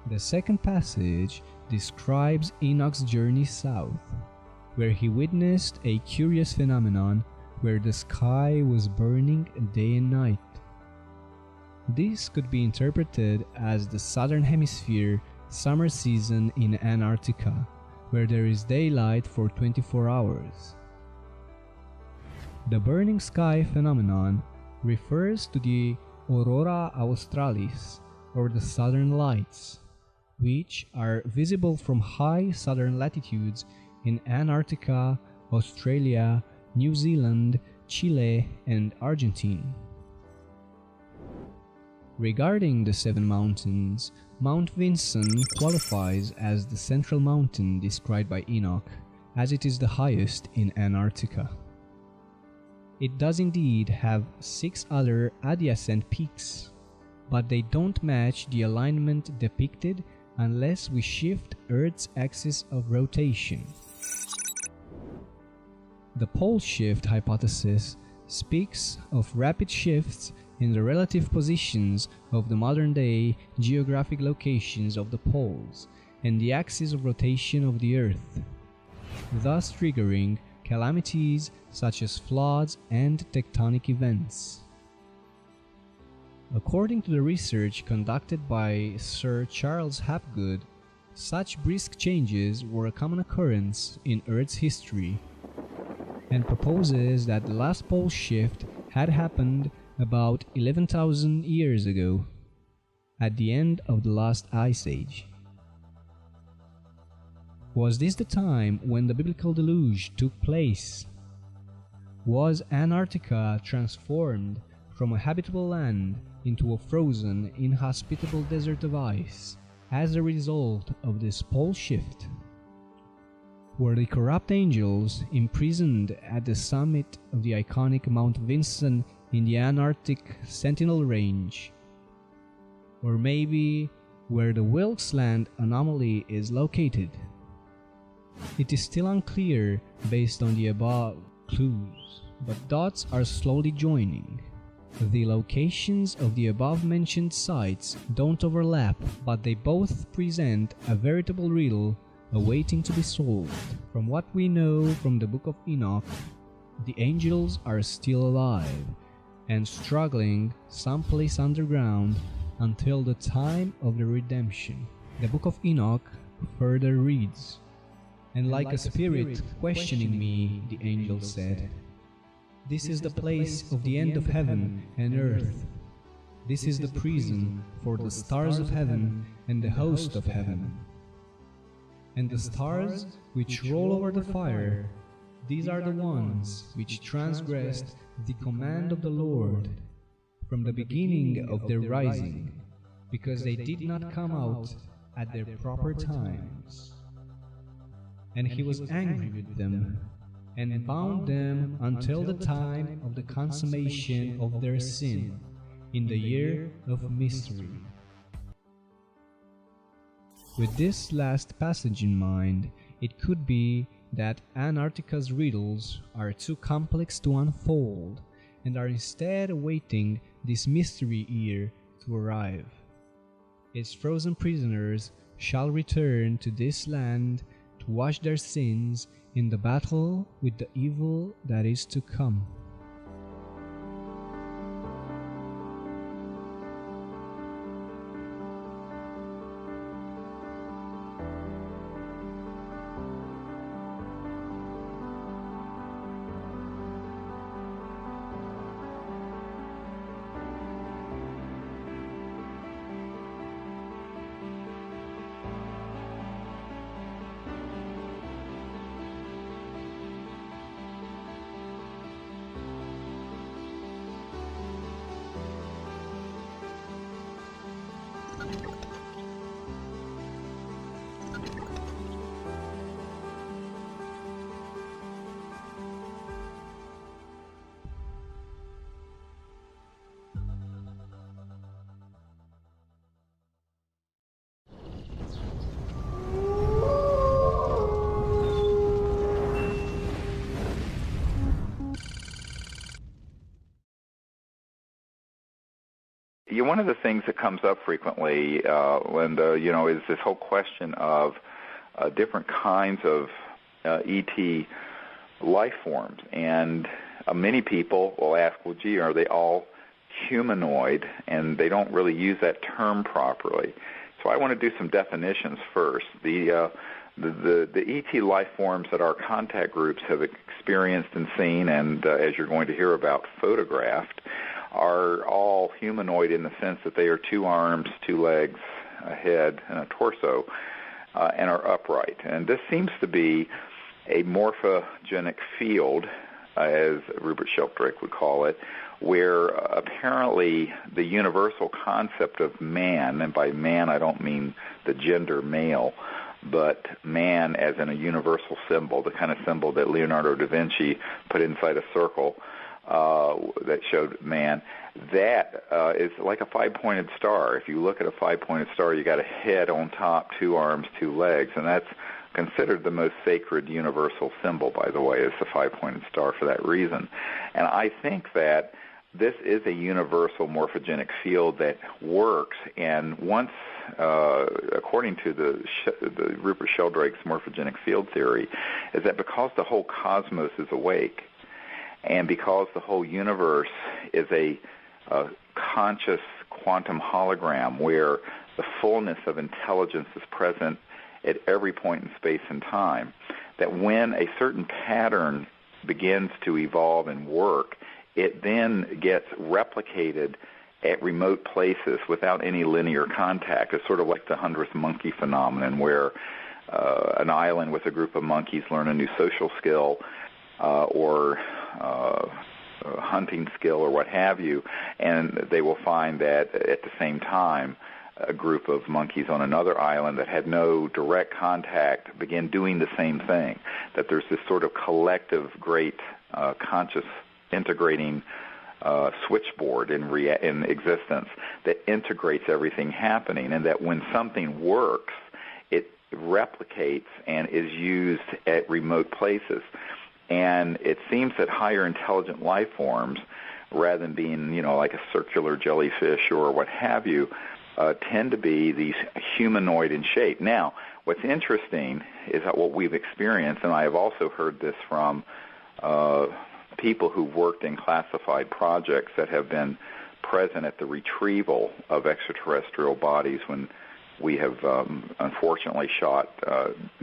The second passage describes Enoch's journey south, where he witnessed a curious phenomenon where the sky was burning day and night. This could be interpreted as the southern hemisphere summer season in Antarctica, where there is daylight for 24 hours. The burning sky phenomenon refers to the aurora australis, or the southern lights, which are visible from high southern latitudes in Antarctica, Australia, New Zealand, Chile, and Argentina. Regarding the 7 mountains, Mount Vinson qualifies as the central mountain described by Enoch, as it is the highest in Antarctica. It does indeed have 6 other adjacent peaks, but they don't match the alignment depicted unless we shift Earth's axis of rotation. The pole shift hypothesis speaks of rapid shifts in the relative positions of the modern-day geographic locations of the poles and the axis of rotation of the Earth, thus triggering calamities such as floods and tectonic events. According to the research conducted by Sir Charles Hapgood, such brisk changes were a common occurrence in Earth's history, and proposes that the last pole shift had happened about 11,000 years ago, at the end of the last ice age. Was this the time when the biblical deluge took place? Was Antarctica transformed from a habitable land into a frozen, inhospitable desert of ice, as a result of this pole shift. Were the corrupt angels imprisoned at the summit of the iconic Mount Vinson in the Antarctic Sentinel Range? Or maybe where the Wilkes Land anomaly is located? It is still unclear based on the above clues, but dots are slowly joining. The locations of the above-mentioned sites don't overlap, but they both present a veritable riddle awaiting to be solved. From what we know from the Book of Enoch, the angels are still alive and struggling someplace underground until the time of the redemption. The Book of Enoch further reads, "And like a spirit questioning me, the angel said, 'This is the place of the end of heaven and earth. This is the prison for the stars of heaven and the host of heaven. And the stars which roll over the fire, these are the ones which transgressed the command of the Lord from the beginning of their rising, because they did not come out at their proper times. And he was angry with them, and bound them until the time of the consummation of their sin, in the year of mystery." With this last passage in mind, it could be that Antarctica's riddles are too complex to unfold, and are instead awaiting this mystery year to arrive. Its frozen prisoners shall return to this land to wash their sins in the battle with the evil that is to come. One of the things that comes up frequently, Linda, is this whole question of different kinds of ET life forms. And many people will ask, well, gee, are they all humanoid? And they don't really use that term properly. So I want to do some definitions first. The ET life forms that our contact groups have experienced and seen, and as you're going to hear about, photographed, are all humanoid in the sense that they are 2 arms, 2 legs, a head, and a torso, and are upright. And this seems to be a morphogenic field, as Rupert Sheldrake would call it, where apparently the universal concept of man, and by man I don't mean the gender male, but man as in a universal symbol, the kind of symbol that Leonardo da Vinci put inside a circle, that showed man, that is like a 5-pointed star. If you look at a 5-pointed star, you got a head on top, 2 arms, 2 legs, and that's considered the most sacred universal symbol, by the way, is the 5-pointed star for that reason. And I think that this is a universal morphogenic field that works, and once, according to the Rupert Sheldrake's morphogenic field theory, is that because the whole cosmos is awake, and because the whole universe is a conscious quantum hologram where the fullness of intelligence is present at every point in space and time, that when a certain pattern begins to evolve and work, it then gets replicated at remote places without any linear contact. It's sort of like the 100th monkey phenomenon, where an island with a group of monkeys learn a new social skill, or hunting skill or what have you, and they will find that at the same time a group of monkeys on another island that had no direct contact began doing the same thing, that there's this sort of collective great conscious integrating switchboard in existence that integrates everything happening, and that when something works, it replicates and is used at remote places. And it seems that higher intelligent life forms, rather than being, like a circular jellyfish or what have you, tend to be these humanoid in shape. Now, what's interesting is that what we've experienced, and I have also heard this from people who've worked in classified projects that have been present at the retrieval of extraterrestrial bodies when we have unfortunately shot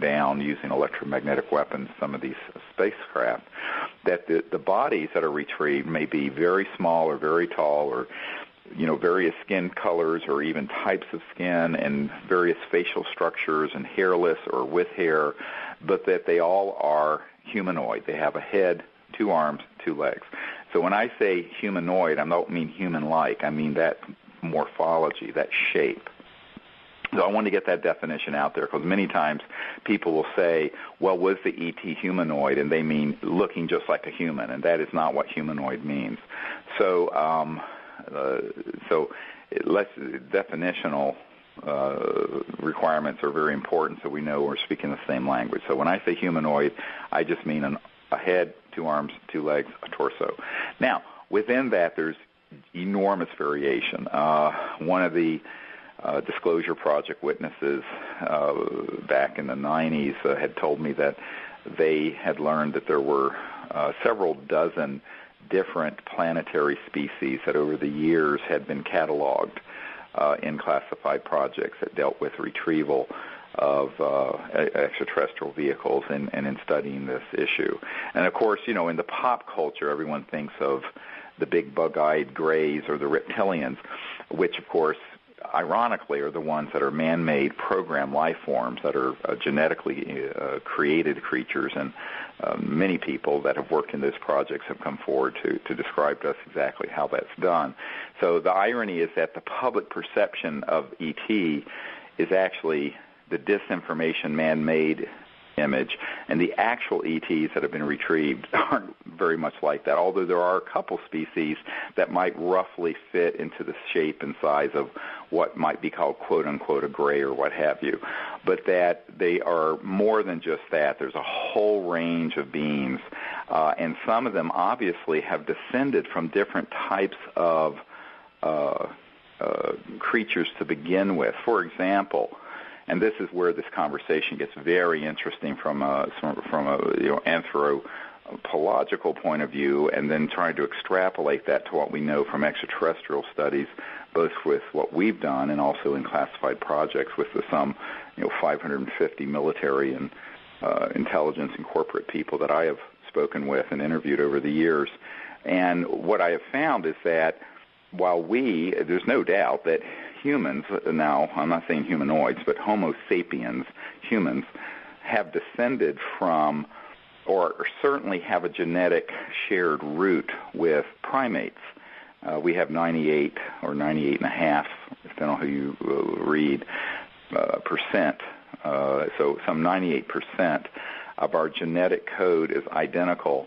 down using electromagnetic weapons some of these spacecraft, that the bodies that are retrieved may be very small or very tall or various skin colors or even types of skin and various facial structures and hairless or with hair, but that they all are humanoid. They have a head, 2 arms, 2 legs. So when I say humanoid, I don't mean human-like. I mean that morphology, that shape. So I want to get that definition out there, because many times people will say, well, was the ET humanoid? And they mean looking just like a human, and that is not what humanoid means. So definitional requirements are very important so we know we're speaking the same language. So when I say humanoid, I just mean a head, 2 arms, 2 legs, a torso. Now, within that, there's enormous variation. One of the Disclosure Project witnesses back in the 90s had told me that they had learned that there were several dozen different planetary species that over the years had been cataloged in classified projects that dealt with retrieval of extraterrestrial vehicles and in studying this issue. And, of course, in the pop culture, everyone thinks of the big bug-eyed grays or the reptilians, which, of course, ironically, are the ones that are man-made program life forms that are genetically created creatures, and many people that have worked in those projects have come forward to describe to us exactly how that's done. So the irony is that the public perception of ET is actually the disinformation man-made image, and the actual ETs that have been retrieved aren't very much like that, although there are a couple species that might roughly fit into the shape and size of what might be called quote-unquote a gray or what have you, but that they are more than just that. There's a whole range of beings, and some of them obviously have descended from different types of creatures to begin with. For example, and this is where this conversation gets very interesting from a anthropological point of view, and then trying to extrapolate that to what we know from extraterrestrial studies, both with what we've done and also in classified projects with some 550 military and intelligence and corporate people that I have spoken with and interviewed over the years. And what I have found is that while there's no doubt that humans, now I'm not saying humanoids, but Homo sapiens, humans, have descended from, or certainly have a genetic shared root with primates. We have 98 or 98.5, depending on who you read, percent. So some 98% of our genetic code is identical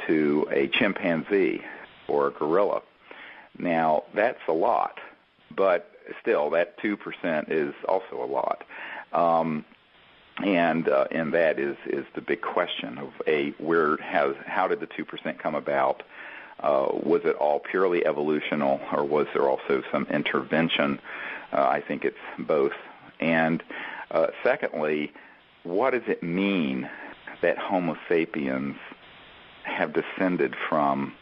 to a chimpanzee or a gorilla. Now, that's a lot, but still, that 2% is also a lot. And that is the big question of how did the 2% come about? Was it all purely evolutional, or was there also some intervention? I think it's both. And secondly, what does it mean that Homo sapiens have descended from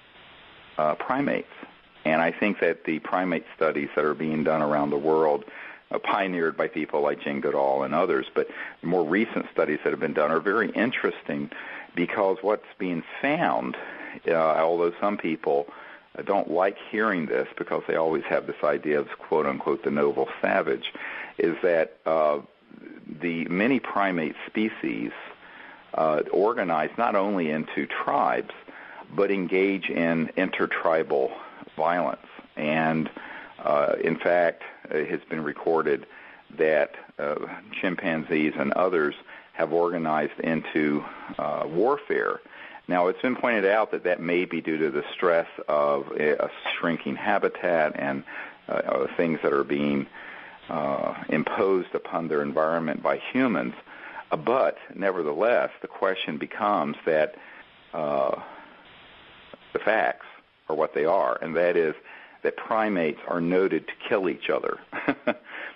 primates? And I think that the primate studies that are being done around the world, pioneered by people like Jane Goodall and others, but the more recent studies that have been done are very interesting, because what's being found, although some people don't like hearing this because they always have this idea of, quote-unquote, the noble savage, is that the many primate species organize not only into tribes, but engage in intertribal violence. And in fact, has been recorded that chimpanzees and others have organized into warfare. Now, it's been pointed out that that may be due to the stress of a shrinking habitat and things that are being imposed upon their environment by humans. But nevertheless, the question becomes that the facts are what they are, and that is that primates are noted to kill each other.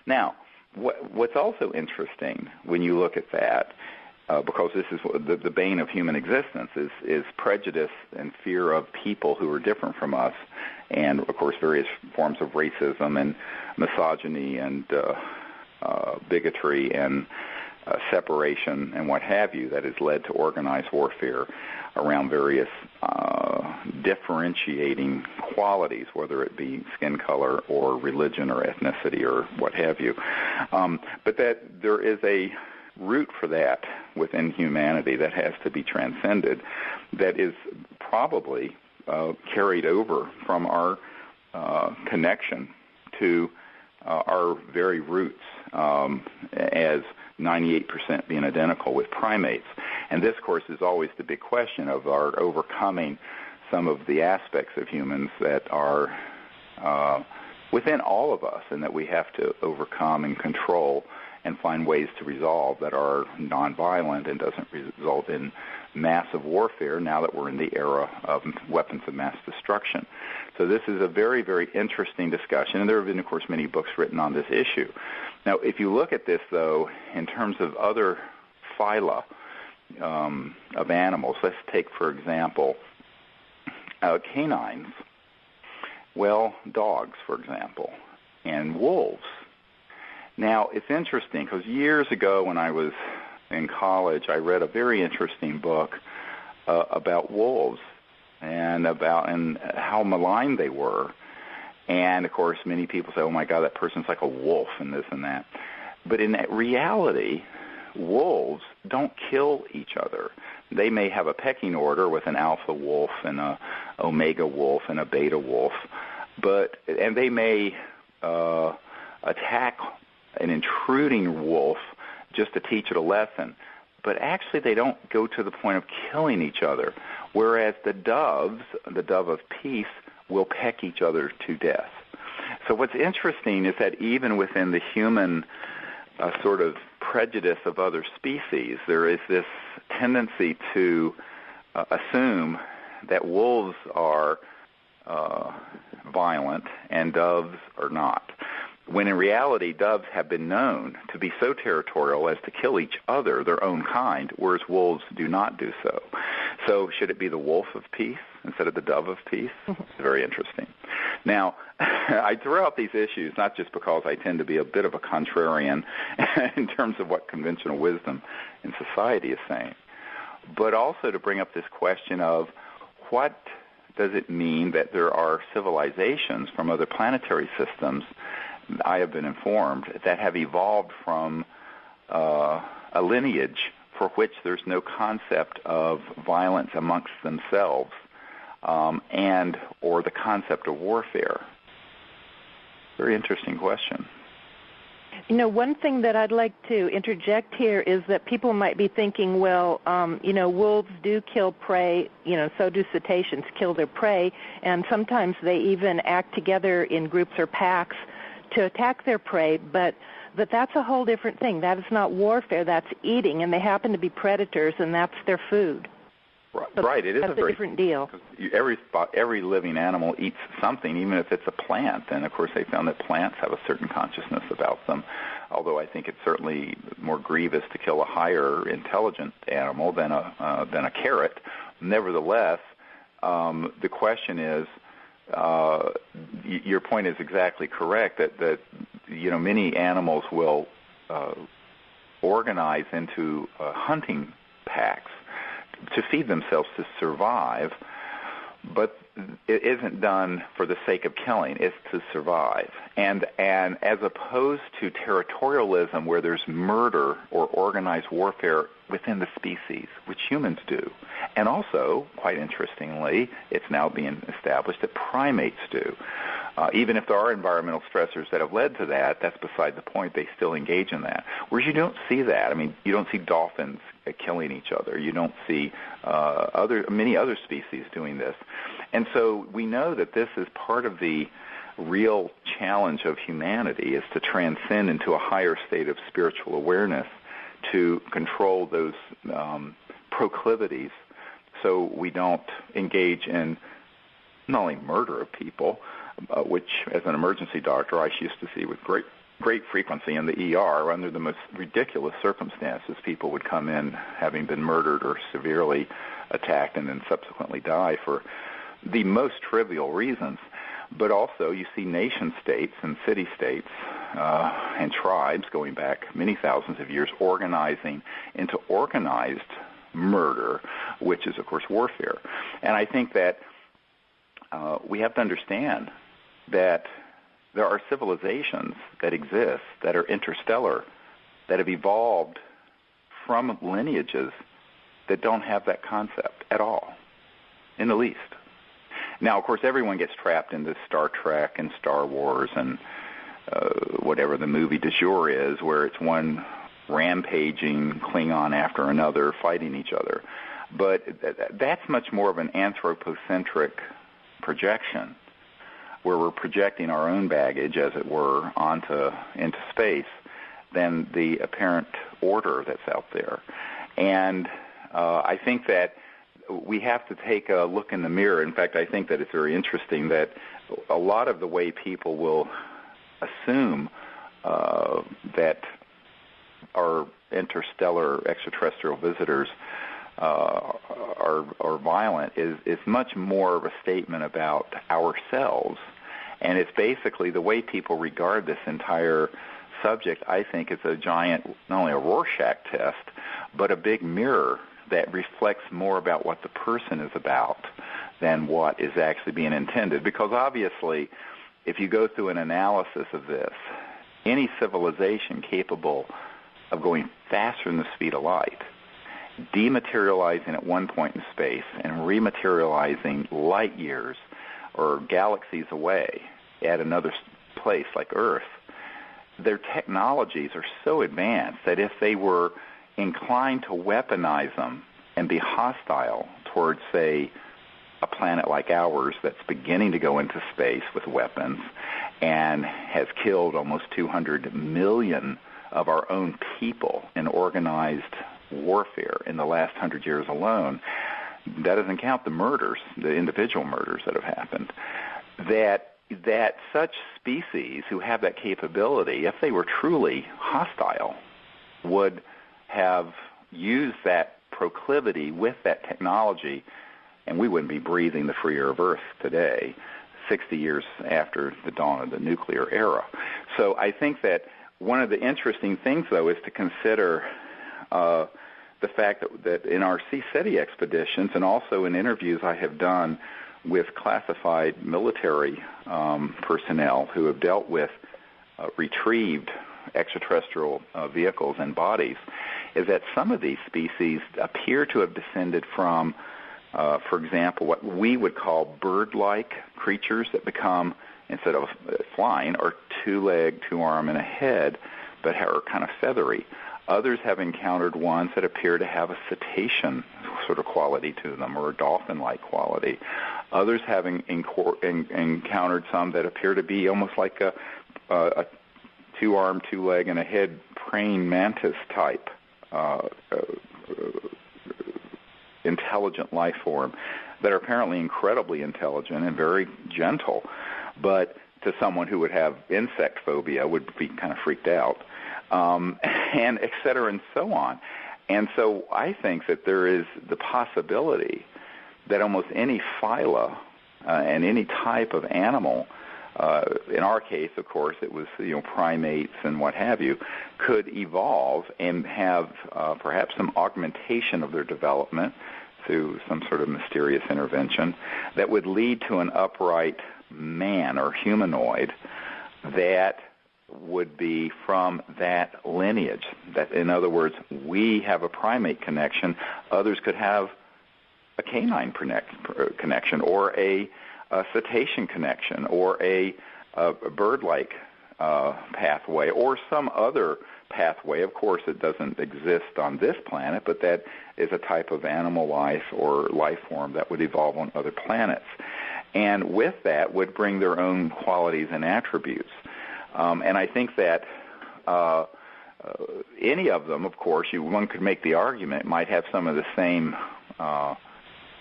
Now, what's also interesting when you look at that, because this is the bane of human existence, is prejudice and fear of people who are different from us, and, of course, various forms of racism and misogyny and bigotry and separation and what have you that has led to organized warfare around various differentiating qualities, whether it be skin color or religion or ethnicity or what have you. But that there is a root for that within humanity that has to be transcended, that is probably carried over from our connection to our very roots, as 98% being identical with primates. And this, of course, is always the big question of our overcoming some of the aspects of humans that are within all of us and that we have to overcome and control and find ways to resolve that are nonviolent and doesn't result in massive warfare now that we're in the era of weapons of mass destruction. So this is a very, very interesting discussion, and there have been, of course, many books written on this issue. Now, if you look at this, though, in terms of other phyla of animals, let's take, for example, canines. Well, dogs, for example, and wolves. Now, it's interesting because years ago when I was in college, I read a very interesting book about wolves and how maligned they were. And, of course, many people say, oh, my God, that person's like a wolf and this and that. But in reality, wolves don't kill each other. They may have a pecking order with an alpha wolf and a omega wolf and a beta wolf, and they may attack an intruding wolf just to teach it a lesson. But actually they don't go to the point of killing each other, whereas the dove of peace, will peck each other to death. So what's interesting is that even within the human sort of prejudice of other species, there is this tendency to assume that wolves are violent and doves are not, when in reality doves have been known to be so territorial as to kill each other, their own kind, whereas wolves do not do so. So should it be the wolf of peace instead of the dove of peace? It's very interesting. Now, I throw out these issues not just because I tend to be a bit of a contrarian in terms of what conventional wisdom in society is saying, but also to bring up this question of what does it mean that there are civilizations from other planetary systems, I have been informed, that have evolved from a lineage for which there's no concept of violence amongst themselves and or the concept of warfare. Very interesting question. You know, one thing that I'd like to interject here is that people might be thinking, well, wolves do kill prey, so do cetaceans kill their prey, and sometimes they even act together in groups or packs to attack their prey, but that's a whole different thing. That is not warfare, that's eating, and they happen to be predators, and that's their food. Right, it is that's a very different deal. Every living animal eats something, even if it's a plant, and of course they found that plants have a certain consciousness about them, although I think it's certainly more grievous to kill a higher intelligent animal than a carrot. Nevertheless, the question is, your point is exactly correct, that many animals will organize into hunting packs to feed themselves to survive, but it isn't done for the sake of killing. It's to survive. And as opposed to territorialism where there's murder or organized warfare within the species, which humans do. And also, quite interestingly, it's now being established that primates do. Even if there are environmental stressors that have led to that, that's beside the point. They still engage in that. Whereas you don't see that. I mean, you don't see dolphins killing each other. You don't see many other species doing this. And so we know that this is part of the real challenge of humanity, is to transcend into a higher state of spiritual awareness, to control those proclivities so we don't engage in not only murder of people, which as an emergency doctor I used to see with great frequency in the ER. Under the most ridiculous circumstances, people would come in having been murdered or severely attacked and then subsequently die for the most trivial reasons. But also you see nation-states and city-states and tribes going back many thousands of years organizing into organized murder, which is, of course, warfare. And I think that we have to understand that there are civilizations that exist that are interstellar, that have evolved from lineages that don't have that concept at all, in the least. Now, of course, everyone gets trapped into Star Trek and Star Wars and whatever the movie du jour is, where it's one rampaging Klingon after another fighting each other. But that's much more of an anthropocentric projection, where we're projecting our own baggage, as it were, into space, than the apparent order that's out there. And I think that we have to take a look in the mirror. In fact, I think that it's very interesting that a lot of the way people will assume that our interstellar extraterrestrial visitors are violent is much more of a statement about ourselves. And it's basically the way people regard this entire subject. I think it's a giant, not only a Rorschach test, but a big mirror that reflects more about what the person is about than what is actually being intended. Because obviously, if you go through an analysis of this, any civilization capable of going faster than the speed of light, dematerializing at one point in space and rematerializing light years or galaxies away at another place like Earth, their technologies are so advanced that if they were inclined to weaponize them and be hostile towards, say, a planet like ours that's beginning to go into space with weapons and has killed almost 200 million of our own people in organized warfare in the last 100 years alone, that doesn't count the murders, the individual murders that have happened, that such species who have that capability, if they were truly hostile, would have used that proclivity with that technology, and we wouldn't be breathing the free air of Earth today, 60 years after the dawn of the nuclear era. So I think that one of the interesting things, though, is to consider the fact that in our Sea SETI expeditions and also in interviews I have done with classified military personnel who have dealt with retrieved extraterrestrial vehicles and bodies, is that some of these species appear to have descended from, for example, what we would call bird-like creatures that become, instead of flying, are two-legged, two-arm, and a head, but are kind of feathery. Others have encountered ones that appear to have a cetacean sort of quality to them, or a dolphin-like quality. Others have encountered some that appear to be almost like a two-arm, two-leg, and a head praying mantis type intelligent life form that are apparently incredibly intelligent and very gentle, but to someone who would have insect phobia would be kind of freaked out, and et cetera and so on. And so I think that there is the possibility that almost any phyla and any type of animal, in our case, of course, it was primates and what have you, could evolve and have perhaps some augmentation of their development through some sort of mysterious intervention that would lead to an upright man or humanoid that would be from that lineage. That, in other words, we have a primate connection. Others could have a canine connection, or a cetacean connection, or a a bird-like pathway or some other pathway. Of course, it doesn't exist on this planet, but that is a type of animal life or life form that would evolve on other planets. And with that would bring their own qualities and attributes. And I think that any of them, of course, one could make the argument, might have some of the same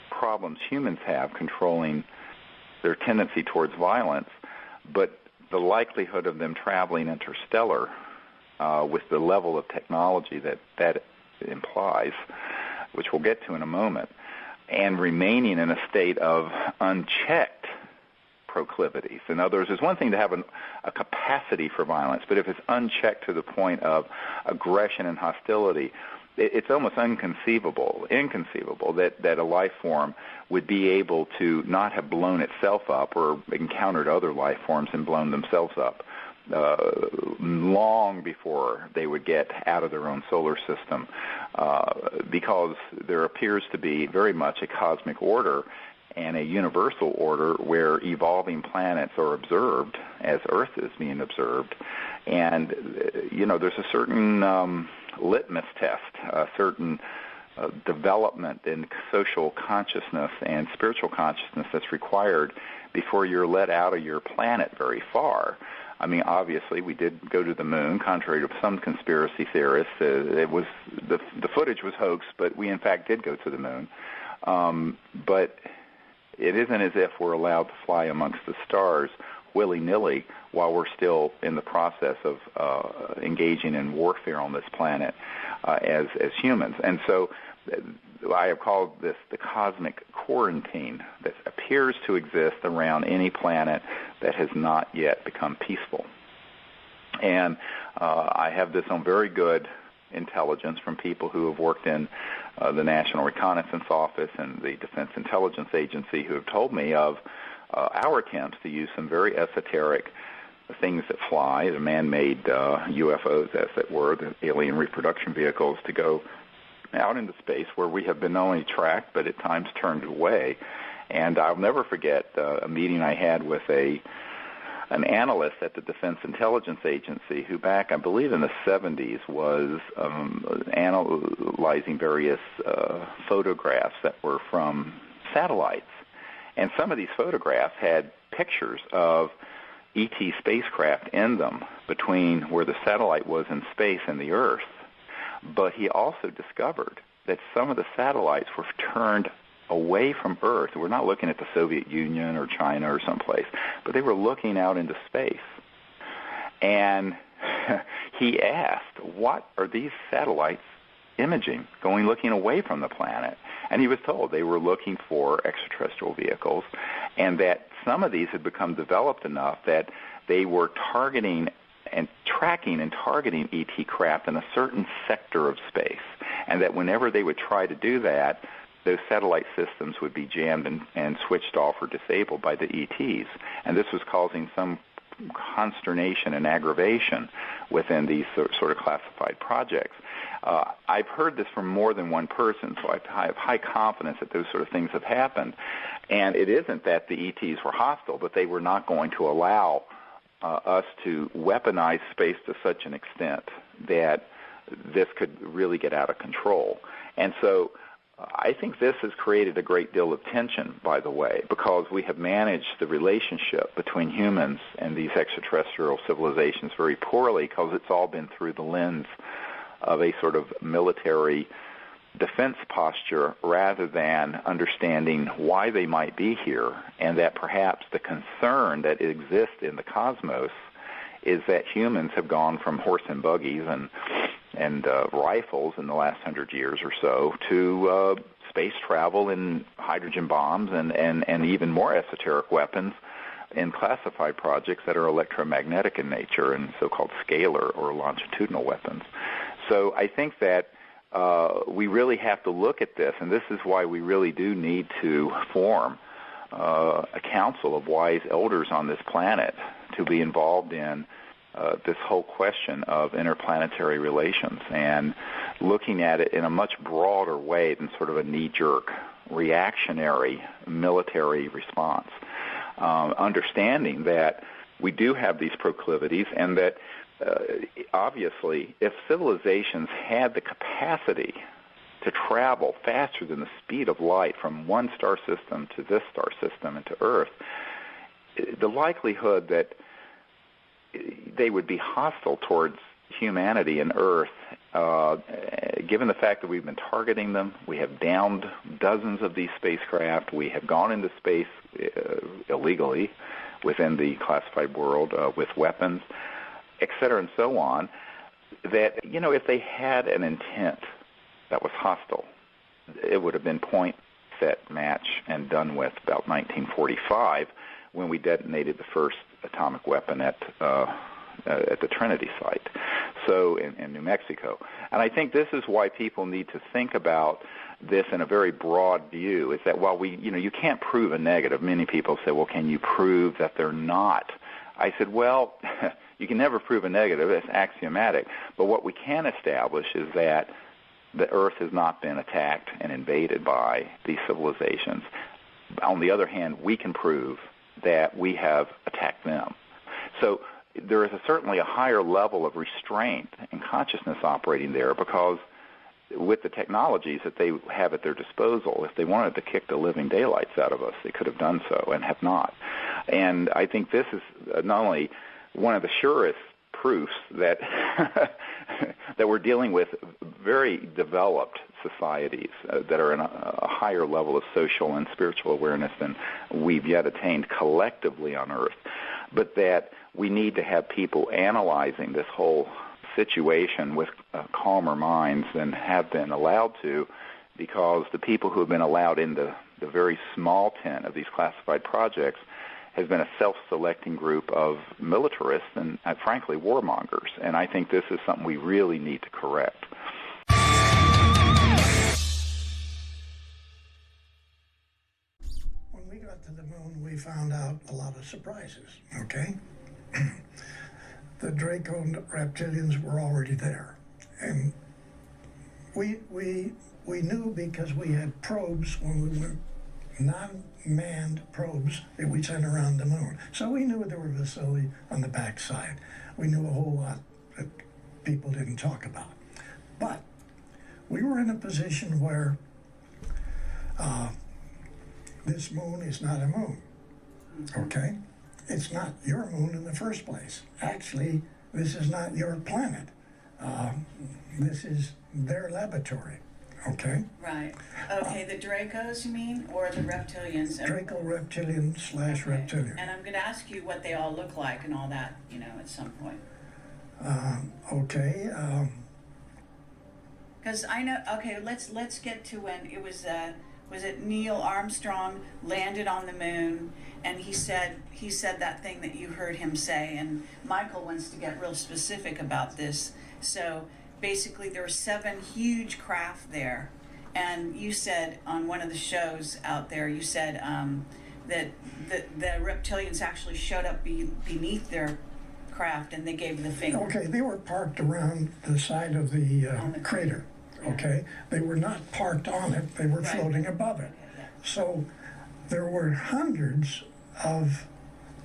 problems humans have controlling their tendency towards violence, but the likelihood of them traveling interstellar with the level of technology that implies, which we'll get to in a moment, and remaining in a state of unchecked proclivities. In other words, it's one thing to have a capacity for violence, but if it's unchecked to the point of aggression and hostility, it's almost inconceivable that a life form would be able to not have blown itself up or encountered other life forms and blown themselves up long before they would get out of their own solar system, because there appears to be very much a cosmic order and a universal order where evolving planets are observed as Earth is being observed. And, there's a certain litmus test, a certain development in social consciousness and spiritual consciousness that's required before you're let out of your planet very far. I mean, obviously, we did go to the moon, contrary to some conspiracy theorists. It was the footage was hoaxed, but we in fact did go to the moon. But it isn't as if we're allowed to fly amongst the stars willy-nilly while we're still in the process of engaging in warfare on this planet as humans. And so I have called this the cosmic quarantine that appears to exist around any planet that has not yet become peaceful. And I have this on very good intelligence from people who have worked in the National Reconnaissance Office and the Defense Intelligence Agency, who have told me of our attempts to use some very esoteric things that fly, the man-made UFOs, as it were, the alien reproduction vehicles, to go out into space where we have been not only tracked but at times turned away. And I'll never forget a meeting I had with an analyst at the Defense Intelligence Agency who back, I believe in the 70s, was analyzing various photographs that were from satellites. And some of these photographs had pictures of ET spacecraft in them between where the satellite was in space and the Earth. But he also discovered that some of the satellites were turned away from Earth. We're not looking at the Soviet Union or China or someplace, but they were looking out into space. And he asked, what are these satellites imaging, looking away from the planet? And he was told they were looking for extraterrestrial vehicles, and that some of these had become developed enough that they were targeting and tracking and targeting ET craft in a certain sector of space, and that whenever they would try to do that, those satellite systems would be jammed and switched off or disabled by the ETs. And this was causing some consternation and aggravation within these sort of classified projects. I've heard this from more than one person, so I have high confidence that those sort of things have happened. And it isn't that the ETs were hostile, but they were not going to allow us to weaponize space to such an extent that this could really get out of control. And so I think this has created a great deal of tension, by the way, because we have managed the relationship between humans and these extraterrestrial civilizations very poorly, because it's all been through the lens of a sort of military defense posture rather than understanding why they might be here, and that perhaps the concern that exists in the cosmos is that humans have gone from horse and buggies and rifles in the last 100 years or so to space travel and hydrogen bombs and even more esoteric weapons in classified projects that are electromagnetic in nature and so-called scalar or longitudinal weapons. So I think that we really have to look at this, and this is why we really do need to form a council of wise elders on this planet to be involved in this whole question of interplanetary relations and looking at it in a much broader way than sort of a knee-jerk, reactionary military response. Understanding that we do have these proclivities, and that obviously if civilizations had the capacity to travel faster than the speed of light from one star system to this star system and to Earth, the likelihood that they would be hostile towards humanity and Earth, given the fact that we've been targeting them, we have downed dozens of these spacecraft, we have gone into space illegally within the classified world with weapons, et cetera, and so on, that, if they had an intent that was hostile, it would have been point, set, match, and done with about 1945 when we detonated the first atomic weapon at the Trinity site, so in New Mexico. And I think this is why people need to think about this in a very broad view, is that while you can't prove a negative, many people say, well, can you prove that they're not? I said, well, you can never prove a negative, it's axiomatic, but what we can establish is that the Earth has not been attacked and invaded by these civilizations. On the other hand, we can prove that we have attacked them. So there is certainly a higher level of restraint and consciousness operating there, because with the technologies that they have at their disposal, if they wanted to kick the living daylights out of us, they could have done so and have not. And I think this is not only one of the surest proofs that that we're dealing with very developed societies that are in a higher level of social and spiritual awareness than we've yet attained collectively on Earth, but that we need to have people analyzing this whole situation with calmer minds than have been allowed to, because the people who have been allowed in the very small tent of these classified projects has been a self-selecting group of militarists and frankly, warmongers. And I think this is something we really need to correct. When we got to the moon, we found out a lot of surprises, okay? The Draco reptilians were already there. And we knew, because we had probes when we went, non-manned probes that we sent around the moon. So we knew there were facilities on the backside. We knew a whole lot that people didn't talk about. But we were in a position where this moon is not a moon, okay? It's not your moon in the first place. Actually, this is not your planet. This is their laboratory, okay? Right. Okay, the Dracos, you mean, or the reptilians? Draco reptilian / reptilian. And I'm going to ask you what they all look like and all that, at some point. Okay. Because I know. Okay, let's get to when it was. Was it Neil Armstrong landed on the moon, and he said that thing that you heard him say, and Michael wants to get real specific about this. So basically there were 7 huge craft there, and you said on one of the shows out there, you said that the reptilians actually showed up beneath their craft and they gave the finger. Okay, they were parked around the side of the crater. Okay, they were not parked on it, they were floating above it. So there were hundreds of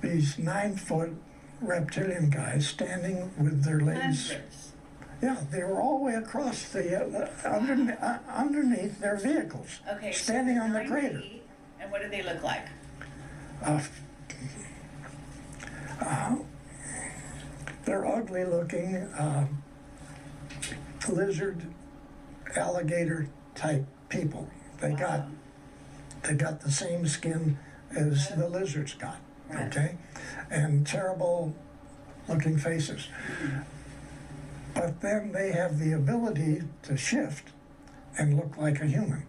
these 9-foot reptilian guys standing with their legs. Hundreds. Yeah, they were all the way across the underneath their vehicles, Okay, standing so on the 9 crater. feet, and what did they look like? They're ugly looking, lizard, alligator type people. They got the same skin as the lizards got, okay? And terrible looking faces. But then they have the ability to shift and look like a human.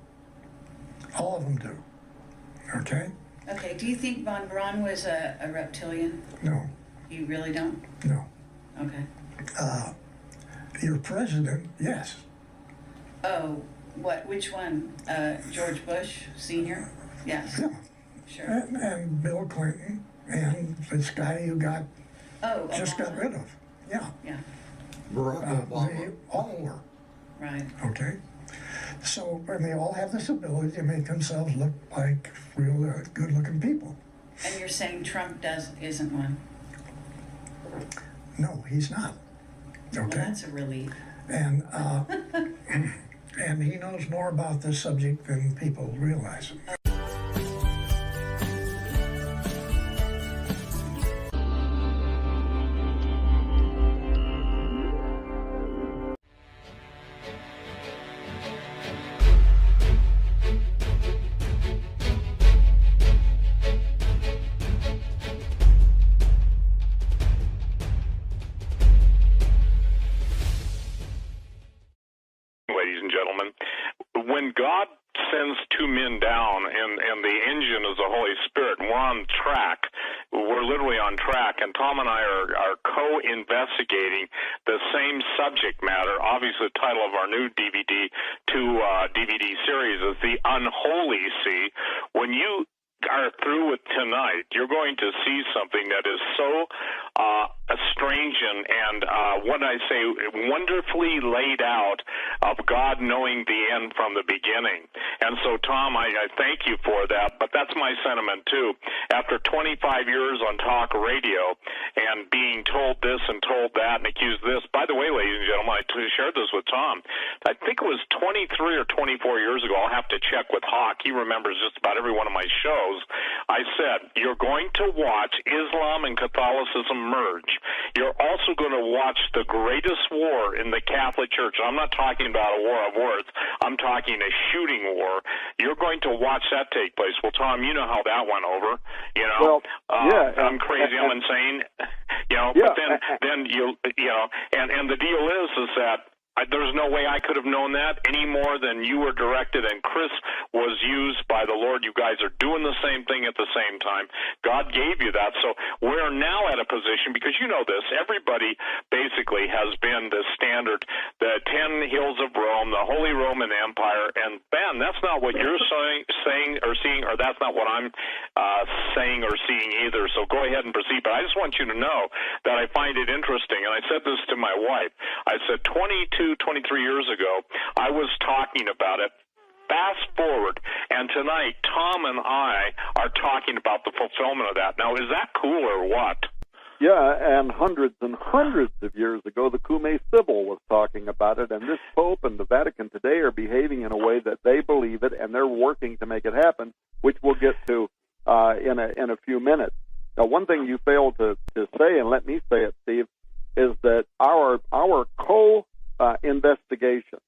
All of them do, okay? Okay, do you think Von Braun was a reptilian? No. You really don't? No. Okay. Your president, yes. Oh, which one? George Bush Sr.? Yes. Yeah. Sure. And Bill Clinton and this guy you got just got rid of. Yeah. Yeah. Barack Obama. They all were. Right. Okay. So, and they all have this ability to make themselves look like real good-looking people. And you're saying Trump isn't one? No, he's not. Okay? Well, that's a relief. And, and he knows more about this subject than people realize. Ladies and gentlemen, when God sends two men down and the engine is the Holy Spirit, and we're on track, we're literally on track, and Tom and I are co-investigating the same subject matter. Obviously, the title of our new DVD series is The Unholy Sea. When you are through with tonight, you're going to see something that is so strange and what I say, wonderfully laid out of God knowing the end from the beginning. And so, Tom, I thank you for that, but that's my sentiment, too. After 25 years on talk radio and being told this and told that and accused this, by the way, ladies and gentlemen, I shared this with Tom. I think it was 23 or 24 years ago. I'll have to check with Hawk. He remembers just about every one of my shows. I said, you're going to watch Islam and Catholicism merge. You're also going to watch the greatest war in the Catholic Church. I'm not talking about a war of words. I'm talking a shooting war. You're going to watch that take place. Well, Tom, you know how that went over. You know, I'm crazy. I'm insane. You know, but then you know, and the deal is that there's no way I could have known that any more than you were directed and Chris was used by the Lord. You guys are doing the same thing at the same time. God gave you that. So we're now at a position, because you know this, everybody basically has been the standard, the 10 hills of Rome, the Holy Roman Empire, and Ben, that's not what you're saying or seeing, or that's not what I'm saying or seeing either. So go ahead and proceed. But I just want you to know that I find it interesting, and I said this to my wife. I said 23 years ago, I was talking about it. Fast forward, and tonight, Tom and I are talking about the fulfillment of that. Now, is that cool or what? Yeah, and hundreds of years ago, the Cumae Sibyl was talking about it, and this Pope and the Vatican today are behaving in a way that they believe it, and they're working to make it happen, which we'll get to in a few minutes. Now, one thing you failed to say, and let me say it, Steve, is that our investigation.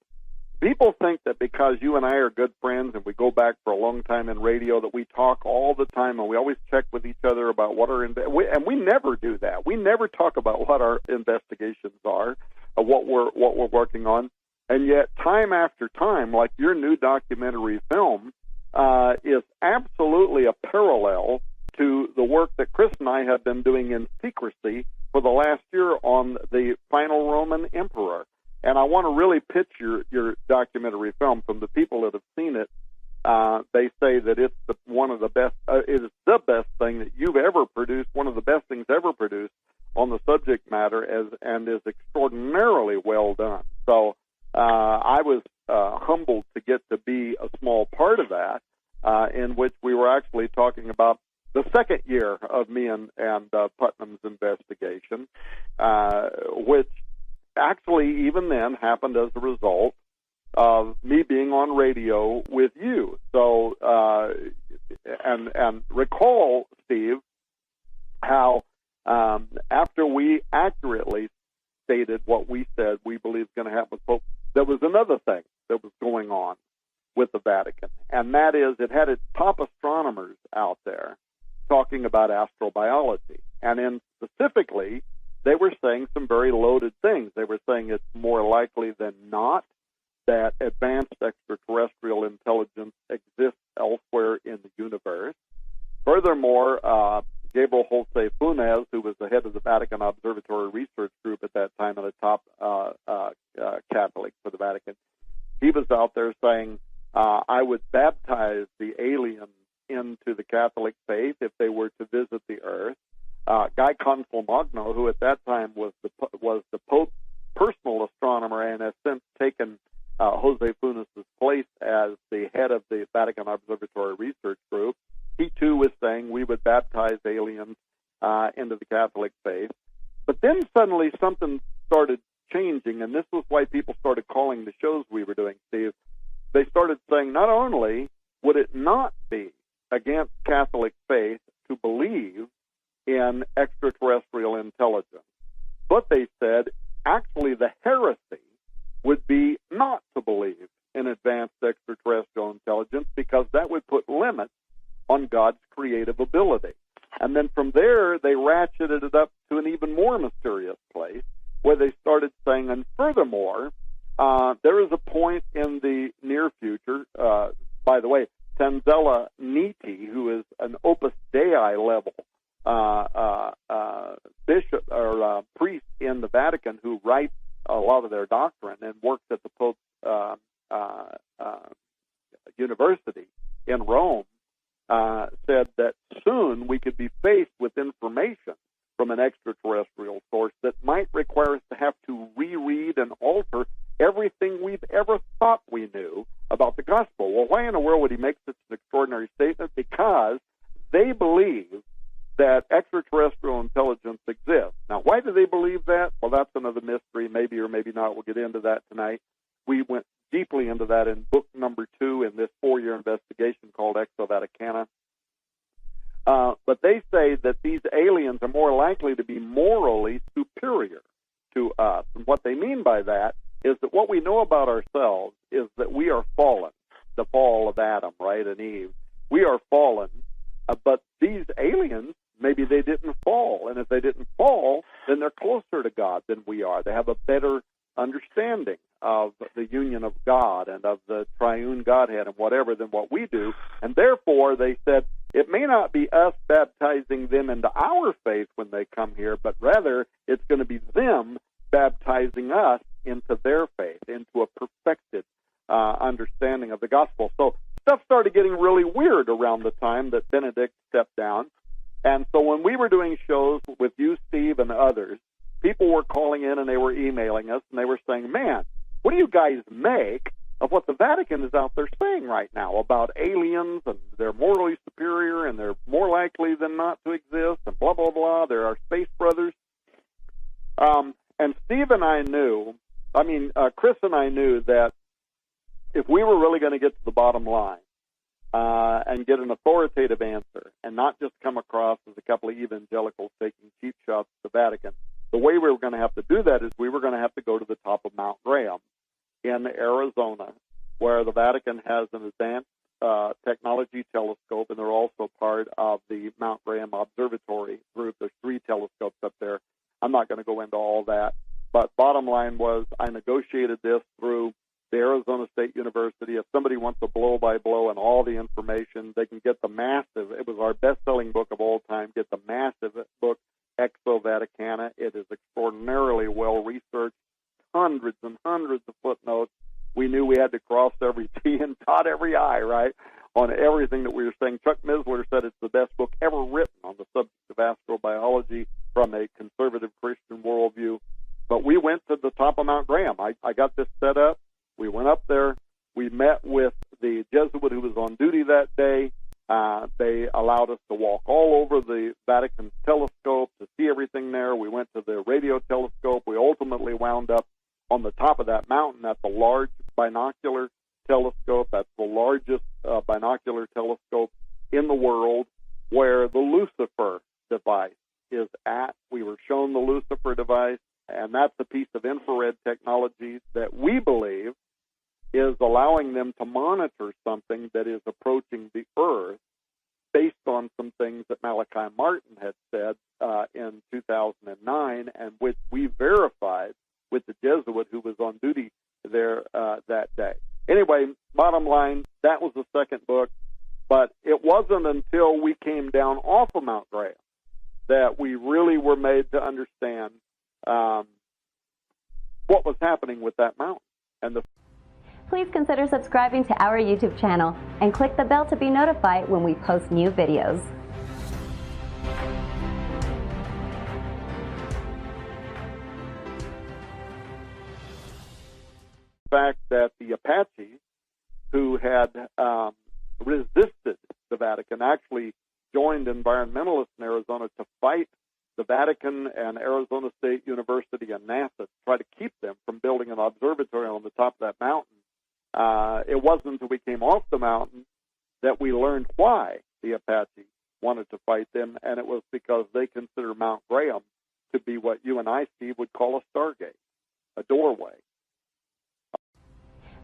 People think that because you and I are good friends and we go back for a long time in radio that we talk all the time and we always check with each other about what and we never do that. We never talk about what our investigations are, what we're working on, and yet time after time, like your new documentary film, is absolutely a parallel to the work that Chris and I have been doing in secrecy for the last year on the final Roman emperor. And I want to really pitch your documentary film. From the people that have seen it, they say that it's one of the best. It is the best thing that you've ever produced. One of the best things ever produced on the subject matter, and is extraordinarily well done. So I was humbled to get to be a small part of that, in which we were actually talking about the second year of me and Putnam's investigation, which actually even then happened as a result of me being on radio with you. So, and recall, Steve, how after we accurately stated what we said we believe is going to happen with Pope, there was another thing that was going on with the Vatican, and that is it had its top astronomers out there talking about astrobiology, and in specifically, they were saying some very loaded things. They were saying it's more likely than not that advanced extraterrestrial intelligence exists elsewhere in the universe. Furthermore, Gabriel Jose Funes, who was the head of the Vatican Observatory Research Group at that time and a top Catholic for the Vatican, he was out there saying, I would baptize the aliens into the Catholic faith if they were to visit the Earth. Guy Consolmagno, who at that time was the Pope's personal astronomer and has since taken Jose Funes' place as the head of the Vatican Observatory Research Group, he too was saying we would baptize aliens into the Catholic faith. But then suddenly something started changing, and this was why people started calling the shows we were doing, Steve. They started saying not only would it not be against Catholic faith to believe in extraterrestrial intelligence, but they said actually the heresy would be not to believe in advanced extraterrestrial intelligence, because that would put limits on God's creative ability. And then from there, they ratcheted it up to an even more mysterious place, where they started saying, and furthermore, there is a point in the near future, by the way, Tanzella Niti, who is an Opus Dei level bishop or priest in the Vatican, who writes a lot of their doctrine and works at the Pope's university in Rome, said that soon we could be faced with information from an extraterrestrial source that might require us to have to reread and alter everything we've ever thought we knew about the gospel. Well, why in the world would he make such an extraordinary statement? Because they believe that extraterrestrial intelligence exists. Now, why do they believe that? Well, that's another mystery, maybe or maybe not. We'll get into that tonight. We went deeply into that in book number 2 in this 4-year investigation called Exo Vaticana. But they say that these aliens are more likely to be morally superior to us. And what they mean by that is that what we know about ourselves is that we are fallen, the fall of Adam, right, and Eve. We are fallen, but these aliens, maybe they didn't fall. And if they didn't fall, then they're closer to God than we are. They have a better understanding of the union of God and of the triune Godhead and whatever than what we do. And therefore, they said, it may not be us baptizing them into our faith when they come here, but rather it's going to be them baptizing us into their faith, into a perfected understanding of the gospel. So stuff started getting really weird around the time that Benedict stepped down. And so when we were doing shows with you, Steve, and others, people were calling in and they were emailing us, and they were saying, man, what do you guys make of what the Vatican is out there saying right now about aliens, and they're morally superior, and they're more likely than not to exist, and blah, blah, blah, they're our space brothers. And Steve and I knew, Chris and I knew that if we were really going to get to the bottom line and get an authoritative answer and not just come across as a couple of evangelicals taking cheap shots at the Vatican, the way we were going to have to do that is we were going to have to go to the top of Mount Graham in Arizona, where the Vatican has an advanced technology telescope, and they're also part of the Mount Graham Observatory group. There's 3 telescopes up there. I'm not going to go into all that, but bottom line was I negotiated this through the Arizona State University. If somebody wants a blow-by-blow and all the information, they can get the massive, it was our best-selling book of all time, get the massive book, Exo Vaticana. It is extraordinarily well-researched, hundreds and hundreds of footnotes. We knew we had to cross every T and dot every I, right, on everything that we were saying. Chuck Missler said it's the best book ever written on the subject of astrobiology from a conservative Christian worldview. But we went to the top of Mount Graham. I got this set up. We went up there. We met with the Jesuit who was on duty that day. They allowed us to walk all over the Vatican's telescope to see everything there. We went to the radio telescope. We ultimately wound up on the top of that mountain at the large binocular telescope. That's the largest binocular telescope in the world, where the Lucifer device is at. We were shown the Lucifer device, and that's a piece of infrared technology that we believe is allowing them to monitor something that is approaching the Earth based on some things that Malachi Martin had said in 2009, and which we verified with the Jesuit who was on duty there that day. Anyway, bottom line, that was the second book, but it wasn't until we came down off of Mount Graham that we really were made to understand what was happening with that mountain. And Please consider subscribing to our YouTube channel and click the bell to be notified when we post new videos. Fact that the Apaches, who had resisted the Vatican, actually joined environmentalists in Arizona to fight the Vatican and Arizona State University and NASA to try to keep them from building an observatory on the top of that mountain. It wasn't until we came off the mountain that we learned why the Apache wanted to fight them, and it was because they consider Mount Graham to be what you and I, Steve, would call a stargate, a doorway.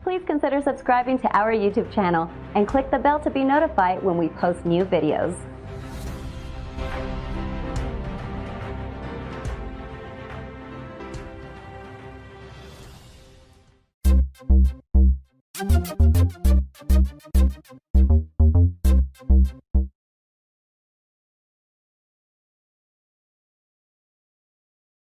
Please consider subscribing to our YouTube channel and click the bell to be notified when we post new videos.